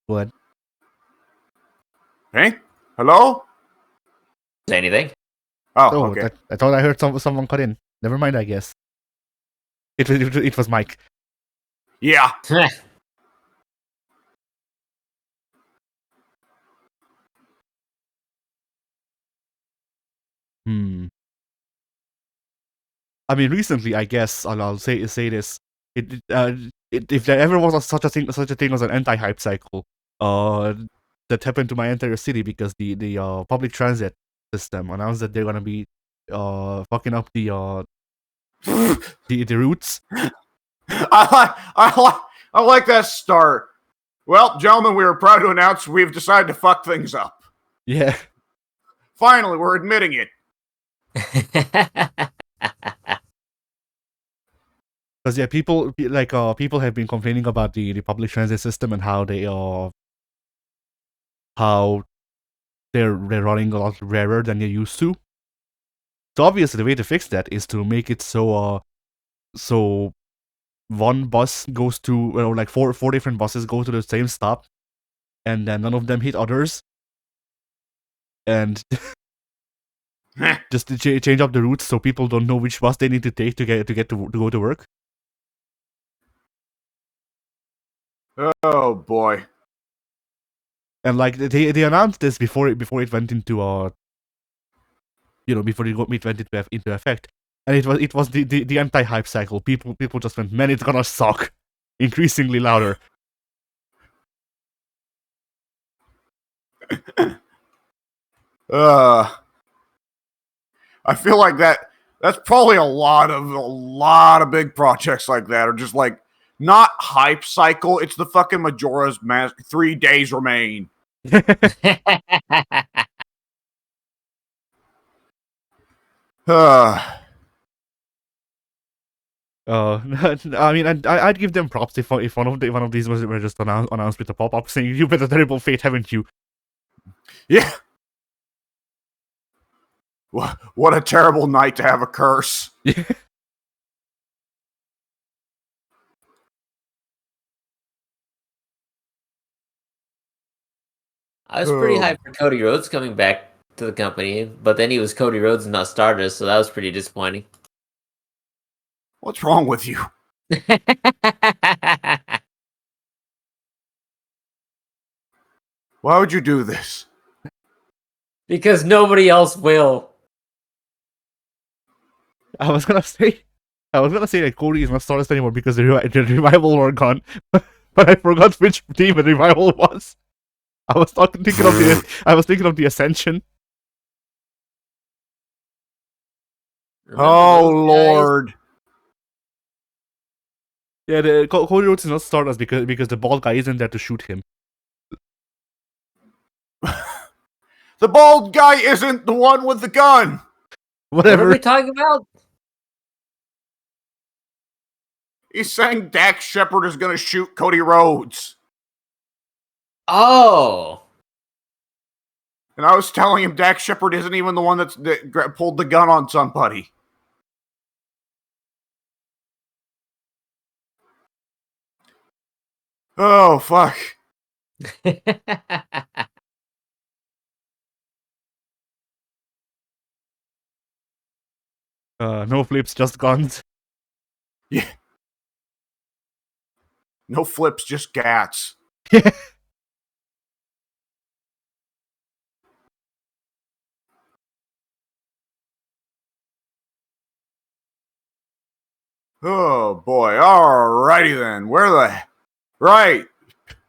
What? Hey? Hello? Say anything? Oh, okay. I thought I heard someone cut in. Never mind, I guess. It was Mike. Yeah. I mean, recently, I guess I'll say this. If there ever was such a thing as an anti-hype cycle, that happened to my entire city because the public transit system announced that they're gonna be fucking up the routes. I like that start. Well, gentlemen, we are proud to announce we've decided to fuck things up. Yeah. Finally, we're admitting it. Because yeah, people have been complaining about the public transit system and how they're running a lot rarer than they used to. So obviously, the way to fix that is to make it so one bus goes to, like four different buses go to the same stop, and then none of them hit others, and just to change up the routes so people don't know which bus they need to take to go to work. Oh boy. And like they announced this before it went into before it went into effect, and it was the anti-hype cycle. People just went, man, it's gonna suck, increasingly louder. I feel like that's probably a lot of big projects like that are just like not hype cycle. It's the fucking Majora's Mask. 3 days remain. I mean, I'd give them props if one of these were just announced with a pop-up saying, "You've had a terrible fate, haven't you?" Yeah. What a terrible night to have a curse. Yeah. I was pretty hyped for Cody Rhodes coming back to the company, but then he was Cody Rhodes and not Stardust, so that was pretty disappointing. What's wrong with you? Why would you do this? Because nobody else will. I was gonna say that Cody is not Stardust anymore because the revival were gone, but I forgot which team the revival was. I was thinking of the Ascension. Remember Oh those guys? Lord! Yeah, the Cody Rhodes is not Stardust because the bald guy isn't there to shoot him. The bald guy isn't the one with the gun. What are Whatever. we talking about? He's saying Dax Shepard is going to shoot Cody Rhodes. Oh. And I was telling him Dax Shepard isn't even the one that pulled the gun on somebody. Oh, fuck. No flips, just guns. Yeah. No flips, just gats. Oh, boy. Alrighty then. Where the... Right.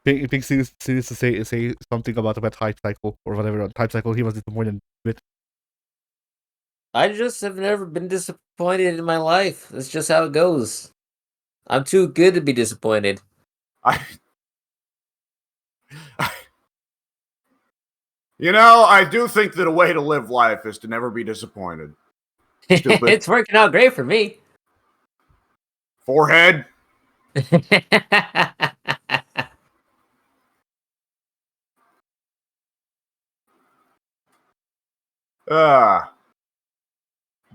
Pink seems to say something about Type Cycle or whatever Type Cycle he was disappointed with. I just have never been disappointed in my life. That's just how it goes. I'm too good to be disappointed. You know, I do think that a way to live life is to never be disappointed. Stupid. It's working out great for me. Forehead.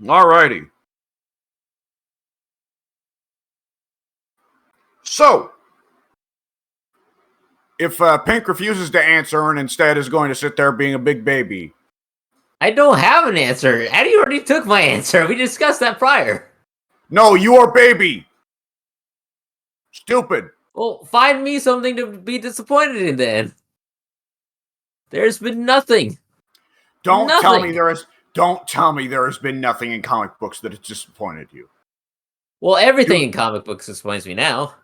Alrighty. So, if Pink refuses to answer and instead is going to sit there being a big baby. I don't have an answer. Eddie already took my answer. We discussed that prior. No, you are baby. Stupid. Well, find me something to be disappointed in then. There's been nothing. Don't tell me Nothing. there has been nothing in comic books that has disappointed you. Well, everything in comic books disappoints me now.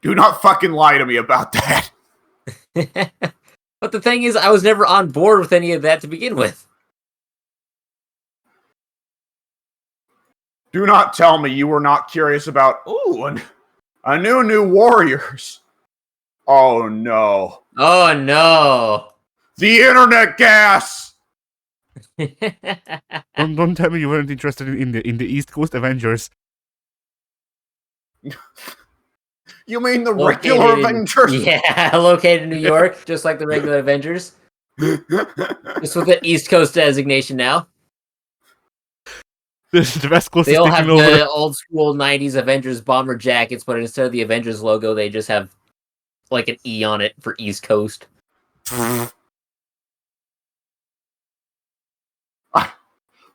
Do not fucking lie to me about that. But the thing is, I was never on board with any of that to begin with. Do not tell me you were not curious about, a new Warriors. Oh no. Oh no. The internet gas! Don't tell me you weren't interested in the East Coast Avengers. You mean the regular Avengers? Yeah, located in New York, just like the regular Avengers. Just with the East Coast designation now. The West Coast They is all have taking over. the old school 90s Avengers bomber jackets, but instead of the Avengers logo, they just have like an E on it for East Coast.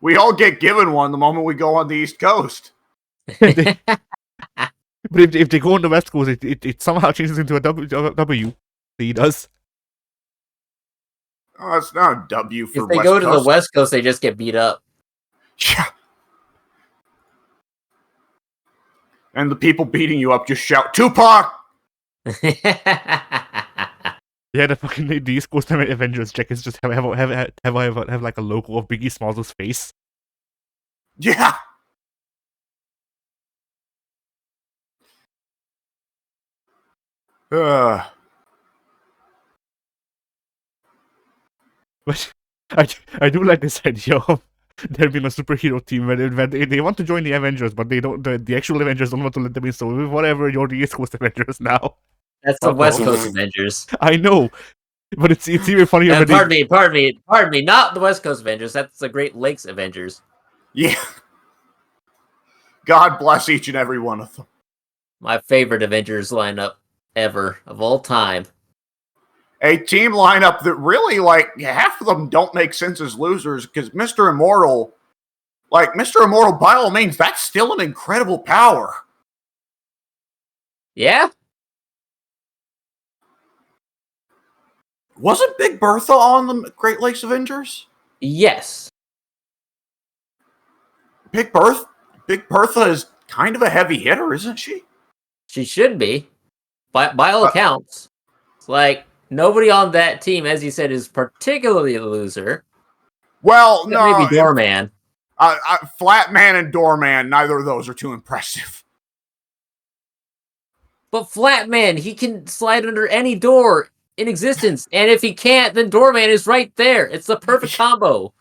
We all get given one the moment we go on the East Coast. But if they go on the West Coast, it somehow changes into a W. He does. Oh, it's not a W for If they West go to Coast. the West Coast, they just get beat up. Yeah. And the people beating you up just shout, Tupac! Yeah, the East Coast Avengers jackets just have like a logo of Biggie Smalls' face. Yeah. But I do like this idea of there being a superhero team where they want to join the Avengers, but they don't. The actual Avengers don't want to let them in. So whatever, you're the East Coast Avengers now. That's the West Coast Avengers. I know, but it's even funnier. Pardon me, not the West Coast Avengers. That's the Great Lakes Avengers. Yeah. God bless each and every one of them. My favorite Avengers lineup ever of all time. a team lineup that really, like, half of them don't make sense as losers because Mr. Immortal, by all means, that's still an incredible power. Yeah? Wasn't Big Bertha on the Great Lakes Avengers? Yes. Big Bertha is kind of a heavy hitter, isn't she? She should be. By all accounts. It's like, nobody on that team, as you said, is particularly a loser. Well, no. Maybe Doorman. Flatman and Doorman, neither of those are too impressive. But Flatman, he can slide under any door in existence. And if he can't, then Doorman is right there. It's the perfect combo.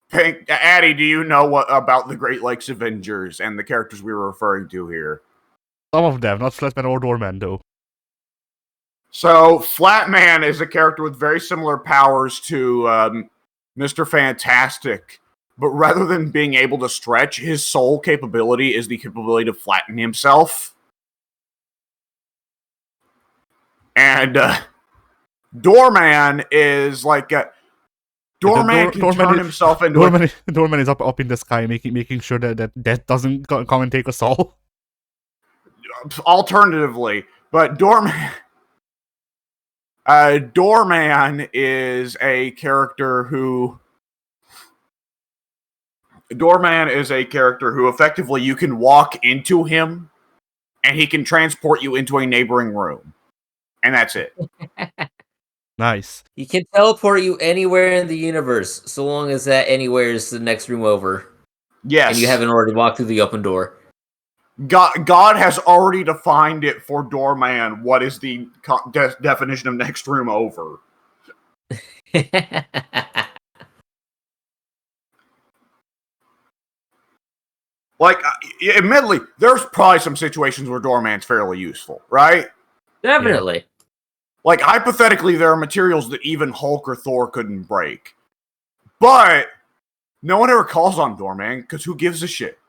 Pink, Addy, do you know what about the Great Lakes Avengers and the characters we were referring to here? Some of them, not Flatman or Doorman, though. So, Flatman is a character with very similar powers to Mr. Fantastic, but rather than being able to stretch, his sole capability is the capability to flatten himself. And Doorman is like Doorman can turn himself into Doorman is up in the sky, making sure that death doesn't come and take us all. Alternatively, but Doorman is a character who effectively you can walk into him and he can transport you into a neighboring room. And that's it. Nice. He can teleport you anywhere in the universe, so long as that anywhere is the next room over. Yes. And you haven't already walked through the open door. God has already defined it for Doorman. What is the definition of next room over? Like, admittedly, there's probably some situations where Doorman's fairly useful, right? Definitely. Yeah. Like, hypothetically, there are materials that even Hulk or Thor couldn't break. But no one ever calls on Doorman, because who gives a shit?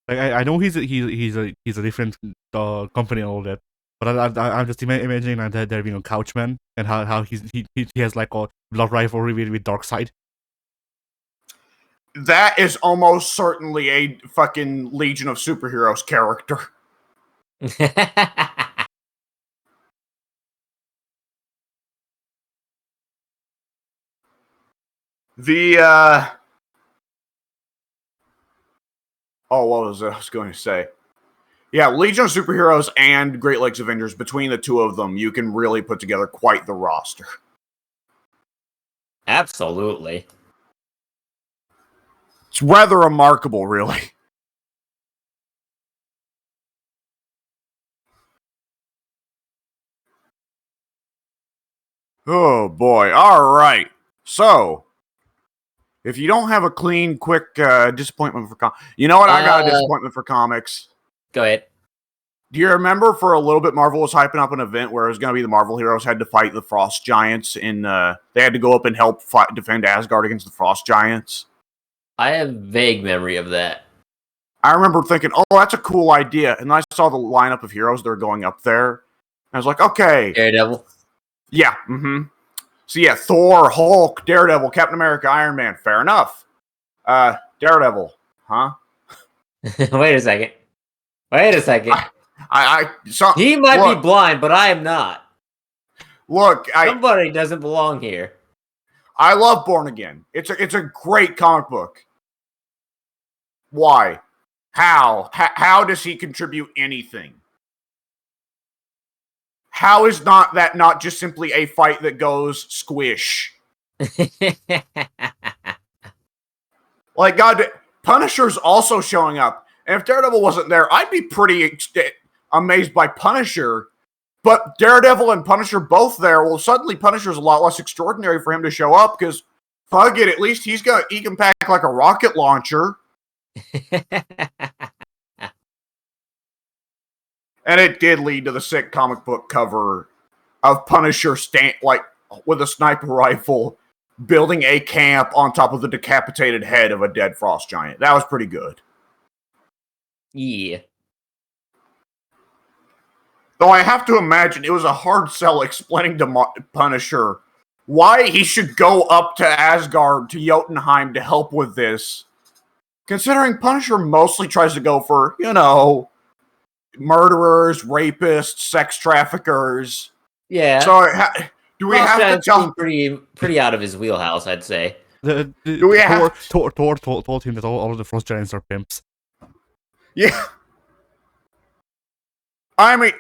I know he's a different company and all that, but I'm just imagining that there being a Couchman and how he has like a blood rivalry with Darkseid. That is almost certainly a fucking Legion of Superheroes character. What was I was going to say? Yeah, Legion of Superheroes and Great Lakes Avengers, between the two of them, you can really put together quite the roster. Absolutely. It's rather remarkable, really. Oh, boy. All right. So, if you don't have a clean, quick disappointment for comics... You know what? I got a disappointment for comics. Go ahead. Do you remember for a little bit Marvel was hyping up an event where it was going to be the Marvel heroes had to fight the Frost Giants in... they had to go up and help defend Asgard against the Frost Giants? I have vague memory of that. I remember thinking, oh, that's a cool idea. And I saw the lineup of heroes that are going up there. I was like, okay. Daredevil? Yeah, So yeah, Thor, Hulk, Daredevil, Captain America, Iron Man. Fair enough. Daredevil, huh? Wait a second. He might be blind, but I am not. Look, somebody doesn't belong here. I love Born Again. It's a great comic book. Why? How? How does he contribute anything? How is that not just simply a fight that goes squish? Like, God, Punisher's also showing up. And if Daredevil wasn't there, I'd be pretty amazed by Punisher. But Daredevil and Punisher both there, well, suddenly Punisher's a lot less extraordinary for him to show up, because, fuck it, at least he can pack like a rocket launcher. And it did lead to the sick comic book cover of Punisher with a sniper rifle building a camp on top of the decapitated head of a dead Frost Giant. That was pretty good. Yeah. Though I have to imagine it was a hard sell explaining to Punisher why he should go up to Asgard, to Jotunheim, to help with this. Considering Punisher mostly tries to go for, murderers, rapists, sex traffickers. Yeah. So, do we Frost have to Giants tell... seem pretty out of his wheelhouse, I'd say. Do we have... Thor told him that all of the Frost Giants are pimps. Yeah. I mean,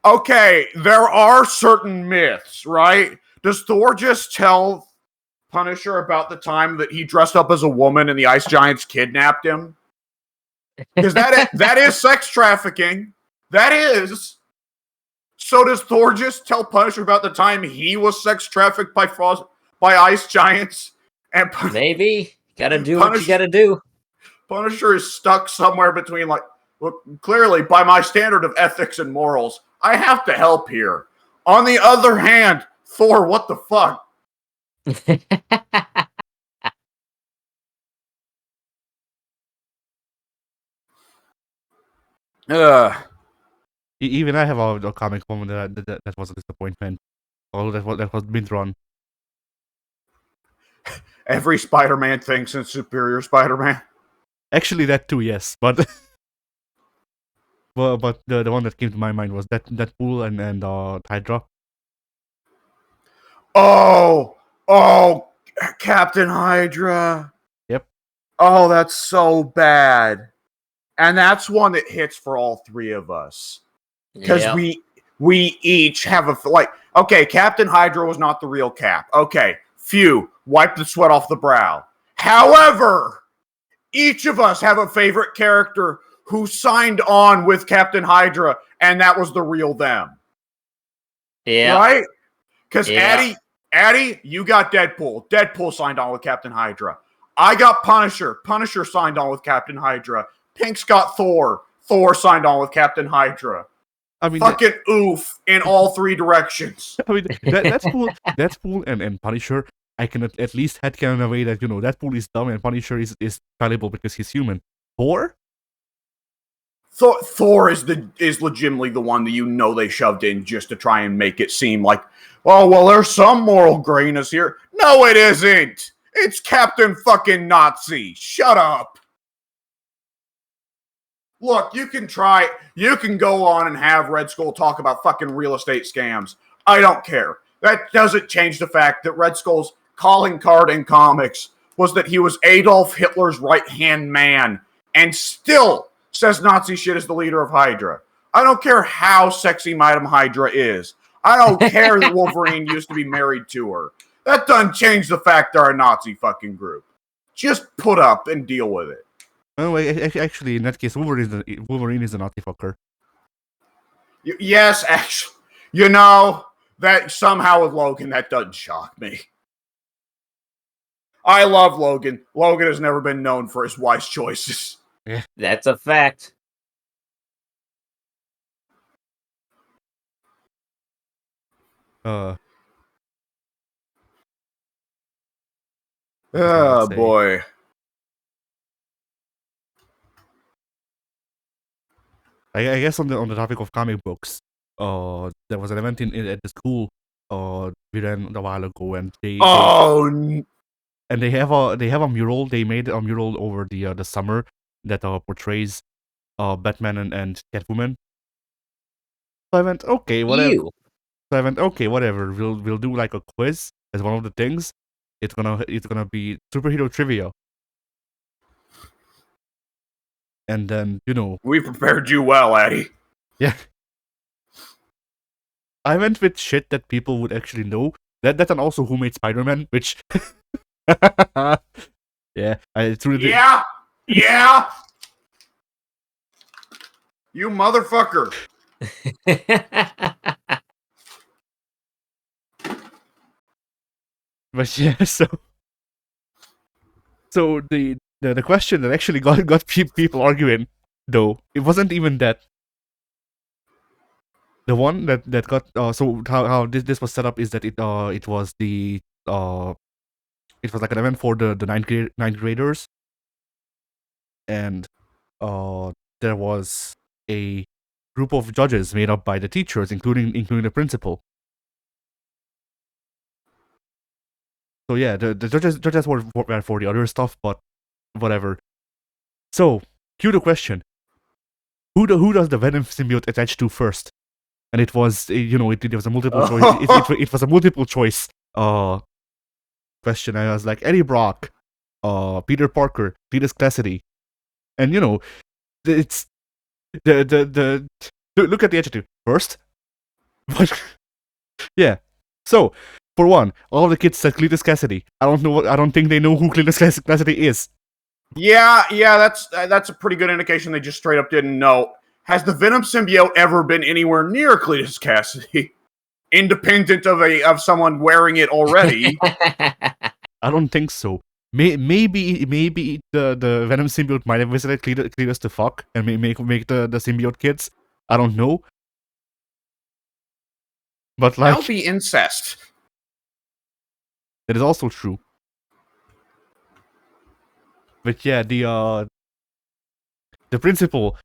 okay, there are certain myths, right? Does Thor just tell Punisher about the time that he dressed up as a woman and the Ice Giants kidnapped him? Because that is sex trafficking. That is. So does Thor just tell Punisher about the time he was sex trafficked by Ice Giants? And maybe. Gotta do what you gotta do. Punisher is stuck somewhere between, like, look, clearly, by my standard of ethics and morals, I have to help here. On the other hand, Thor, what the fuck? Even I have a comic moment that was a disappointment. Although that was mid-run. Every Spider-Man thing since Superior Spider-Man. Actually, that too, yes, but but the one that came to my mind was Deadpool and Hydra. Oh, Captain Hydra. Yep. Oh, that's so bad. And that's one that hits for all three of us. Because we each have okay, Captain Hydra was not the real Cap. Okay, phew, wipe the sweat off the brow. However, each of us have a favorite character who signed on with Captain Hydra, and that was the real them. Yeah. Right? Because Addie, you got Deadpool. Deadpool signed on with Captain Hydra. I got Punisher. Punisher signed on with Captain Hydra. Pink's got Thor. Thor signed on with Captain Hydra. I mean, fucking oof in all three directions. I mean, Deadpool and Punisher, I can at least headcanon in a way that, Deadpool is dumb and Punisher is fallible because he's human. Thor is legitimately the one that they shoved in just to try and make it seem like, oh, well, there's some moral grayness here. No, it isn't. It's Captain fucking Nazi. Shut up. Look, you can go on and have Red Skull talk about fucking real estate scams. I don't care. That doesn't change the fact that Red Skull's calling card in comics was that he was Adolf Hitler's right-hand man and still says Nazi shit as the leader of Hydra. I don't care how sexy Madam Hydra is. I don't care that Wolverine used to be married to her. That doesn't change the fact they're a Nazi fucking group. Just put up and deal with it. Oh, actually, in that case, Wolverine is a Nazi fucker. Yes, actually. That somehow with Logan, that doesn't shock me. I love Logan. Logan has never been known for his wise choices. Yeah. That's a fact. Oh, boy. I guess on the topic of comic books, there was an event at the school we ran a while ago, and they have a mural. They made a mural over the summer that portrays Batman and Catwoman. So I went, okay, whatever. We'll do like a quiz as one of the things. It's gonna be superhero trivia. And then, we prepared you well, Addie. Yeah. I went with shit that people would actually know. That and also Who Made Spider-Man, which yeah, I threw it. Yeah. You motherfucker. But yeah, so the question that actually got people arguing, though, it wasn't even that. The one that got so how this was set up is that it was the it was like an event for the ninth graders, and there was a group of judges made up by the teachers, including the principal. So yeah, the judges were for the other stuff, but whatever. So cue the question: Who does the Venom symbiote attach to first? And it was it was a multiple choice. It was a multiple choice question. I was like Eddie Brock, Peter Parker, Cletus Cassidy, and it's the look at the adjective first. But yeah, so for one, all of the kids said Cletus Cassidy. I don't think they know who Cletus Cassidy is. Yeah, that's a pretty good indication they just straight up didn't know. Has the Venom symbiote ever been anywhere near Cletus Cassidy, independent of someone wearing it already? I don't think so. Maybe the Venom symbiote might have visited Cletus to fuck and make the symbiote kids. I don't know. But That would be incest. That is also true. But yeah, the principal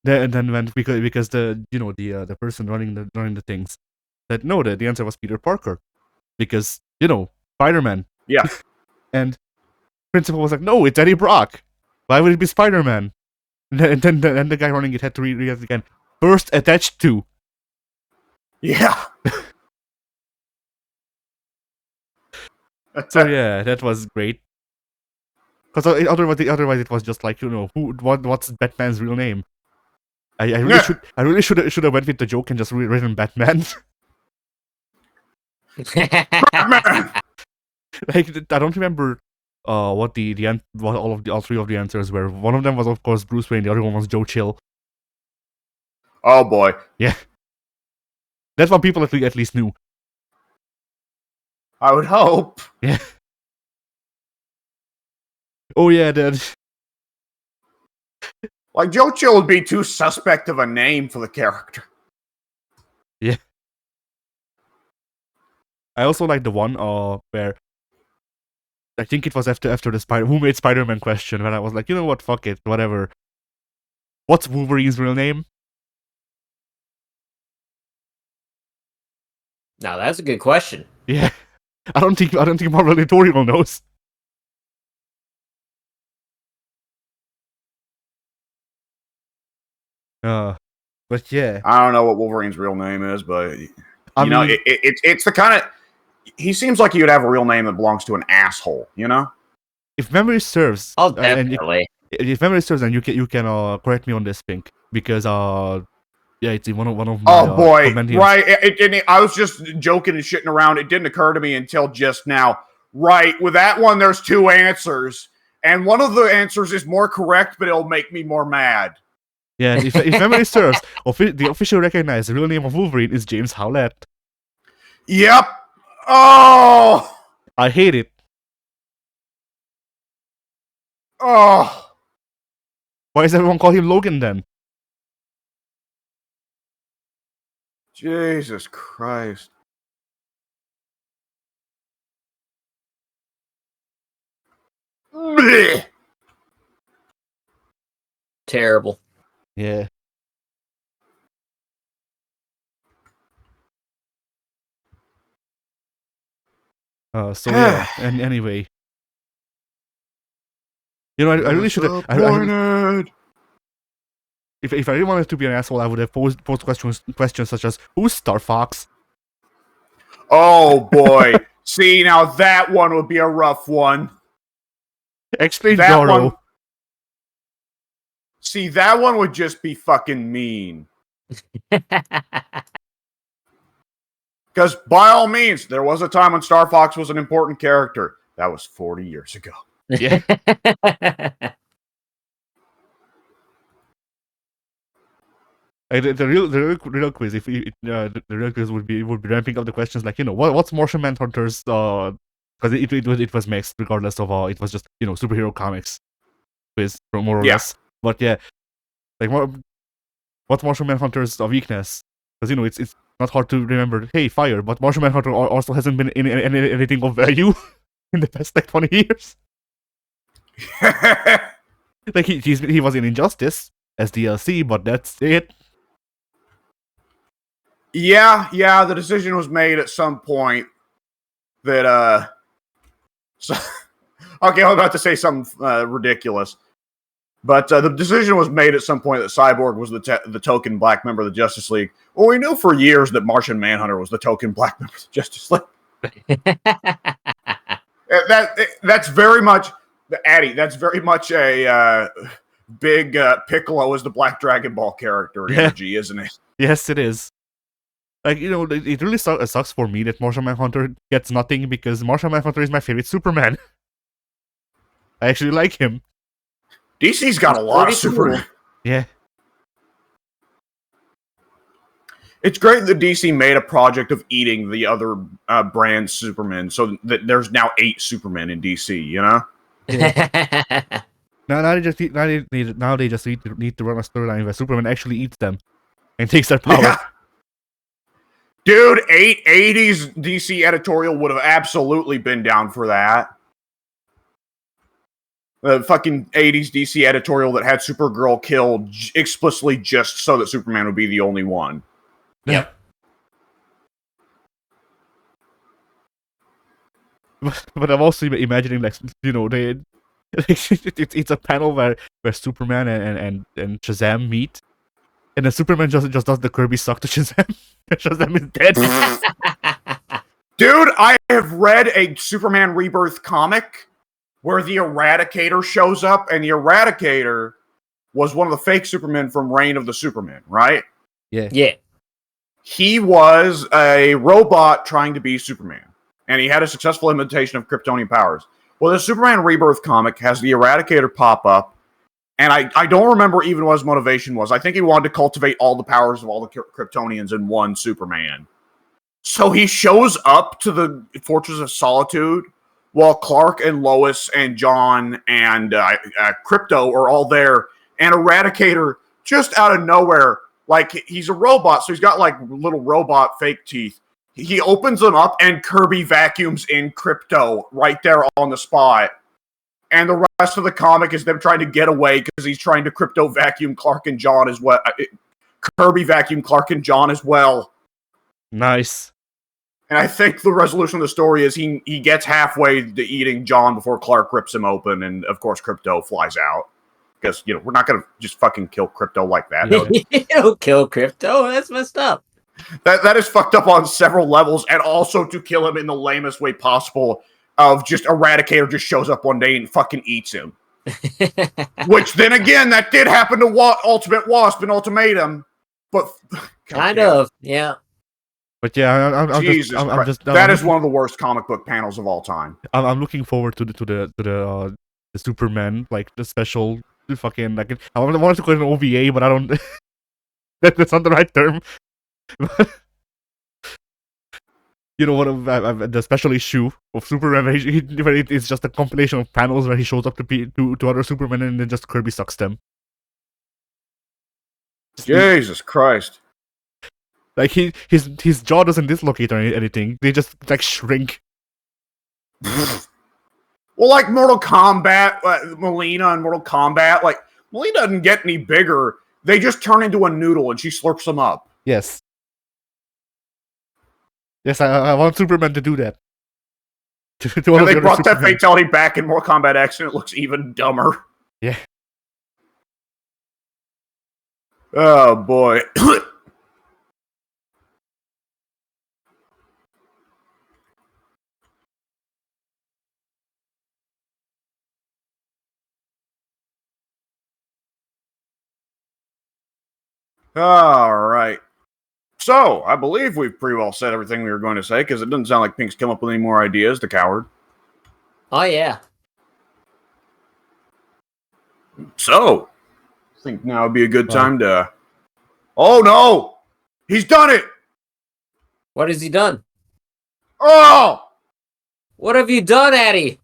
then went because the person running the things said no, the answer was Peter Parker because Spider-Man. Yeah. And principal was like, no, it's Eddie Brock. Why would it be Spider-Man? And then the guy running it had to read it again. First attached to. Yeah. So yeah, that was great. Because otherwise it was just like what's Batman's real name? I really should have went with the joke and just written Batman. Batman! Like I don't remember what all three of the answers were. One of them was of course Bruce Wayne. The other one was Joe Chill. Oh boy. Yeah, that's what people at least knew. I would hope. Yeah. Oh yeah, that. Like Joe Chill would be too suspect of a name for the character. Yeah. I also like the one where I think it was after the Who Made Spider-Man question when I was like, you know what, fuck it, whatever. What's Wolverine's real name? Now that's a good question. Yeah. I don't think Marvel Editorial knows. But yeah. I don't know what Wolverine's real name is, but it's the kind of he seems like he would have a real name that belongs to an asshole, If memory serves, Oh, definitely. if memory serves, then you can correct me on this, Pink, because it's one of my oh boy, compendiums. right? I was just joking and shitting around. It didn't occur to me until just now. Right, with that one, there's two answers, and one of the answers is more correct, but it'll make me more mad. Yeah, if memory serves, the official recognized real name of Wolverine is James Howlett. Yep. Oh, I hate it. Oh, Why does everyone call him Logan then? Jesus Christ. Blech. Terrible. Yeah. So yeah, and anyway. I really should have. If I really wanted to be an asshole, I would have posed questions such as, who's Star Fox? Oh boy. See, now that one would be a rough one. Explain that Zorro. One, see, that one would just be fucking mean. Because by all means, there was a time when Star Fox was an important character. That was 40 years ago. Yeah. The real quiz, the real quiz would be ramping up the questions like, what's Martian Manhunter's because it was mixed regardless of it was just superhero comics quiz more or less. But yeah, like what's Martian Manhunter's weakness? Because it's not hard to remember. Hey, fire! But Martian Manhunter also hasn't been in anything of value in the past 20 years. Like he was in Injustice as DLC, but that's it. Yeah, the decision was made at some point that so, okay, I'm about to say something ridiculous. But the decision was made at some point that Cyborg was the token black member of the Justice League. Well, we knew for years that Martian Manhunter was the token black member of the Justice League. That's very much Addy. That's very much a big Piccolo as the Black Dragon Ball character energy, isn't it? Yes, it is. Like, it really sucks for me that Martian Manhunter gets nothing because Martian Manhunter is my favorite Superman. I actually like him. DC's got a lot of Superman. Yeah. It's great that DC made a project of eating the other brand's Superman, so that there's now 8 Supermen in DC. You know. Yeah. Now they just need to run a storyline where Superman actually eats them and takes their power. Yeah. Dude, 80s DC editorial would have absolutely been down for that. The fucking 80s DC editorial that had Supergirl killed explicitly just so that Superman would be the only one. Yep. But I'm also imagining, like, it's a panel where Superman and Shazam meet, and then Superman just does the Kirby suck to Shazam. Shazam is dead. Dude, I have read a Superman Rebirth comic where the Eradicator shows up, and the Eradicator was one of the fake Supermen from Reign of the Supermen, right? Yeah. He was a robot trying to be Superman, and he had a successful imitation of Kryptonian powers. Well, the Superman Rebirth comic has the Eradicator pop up, and I don't remember even what his motivation was. I think he wanted to cultivate all the powers of all the Kryptonians in one Superman. So he shows up to the Fortress of Solitude while Clark and Lois and John and Crypto are all there, and Eradicator, just out of nowhere, like, he's a robot, so he's got, like, little robot fake teeth. He opens them up, and Kirby vacuums in Crypto right there on the spot. And the rest of the comic is them trying to get away because he's trying to Crypto vacuum Clark and John as well. Kirby vacuum Clark and John as well. Nice. And I think the resolution of the story is he gets halfway to eating John before Clark rips him open, and of course Crypto flies out. Because, we're not going to just fucking kill Crypto like that. You don't kill Crypto. That's messed up. That is fucked up on several levels, and also to kill him in the lamest way possible of just Eradicator just shows up one day and fucking eats him. Which, then again, that did happen to Ultimate Wasp and Ultimatum, but... Kind of, yeah. But yeah, that is one of the worst comic book panels of all time. I'm looking forward to the Superman, like, the special fucking, like, I wanted to call it an OVA, but I don't... that's not the right term. The special issue of Superman where it's just a compilation of panels where he shows up to other Supermen and then just Kirby sucks them. Jesus Christ. Like, his jaw doesn't dislocate or anything. They just, like, shrink. Well, like Mortal Kombat, Melina and Mortal Kombat, like, Melina doesn't get any bigger. They just turn into a noodle and she slurps them up. Yes. Yes, I want Superman to do that. And they brought that fatality back in Mortal Kombat X and it looks even dumber. Yeah. Oh, boy. All right. So, I believe we've pretty well said everything we were going to say, because it doesn't sound like Pink's come up with any more ideas, the coward. Oh, yeah. So, I think now would be a good time to... Oh, no! He's done it! What has he done? Oh! What have you done, Addy?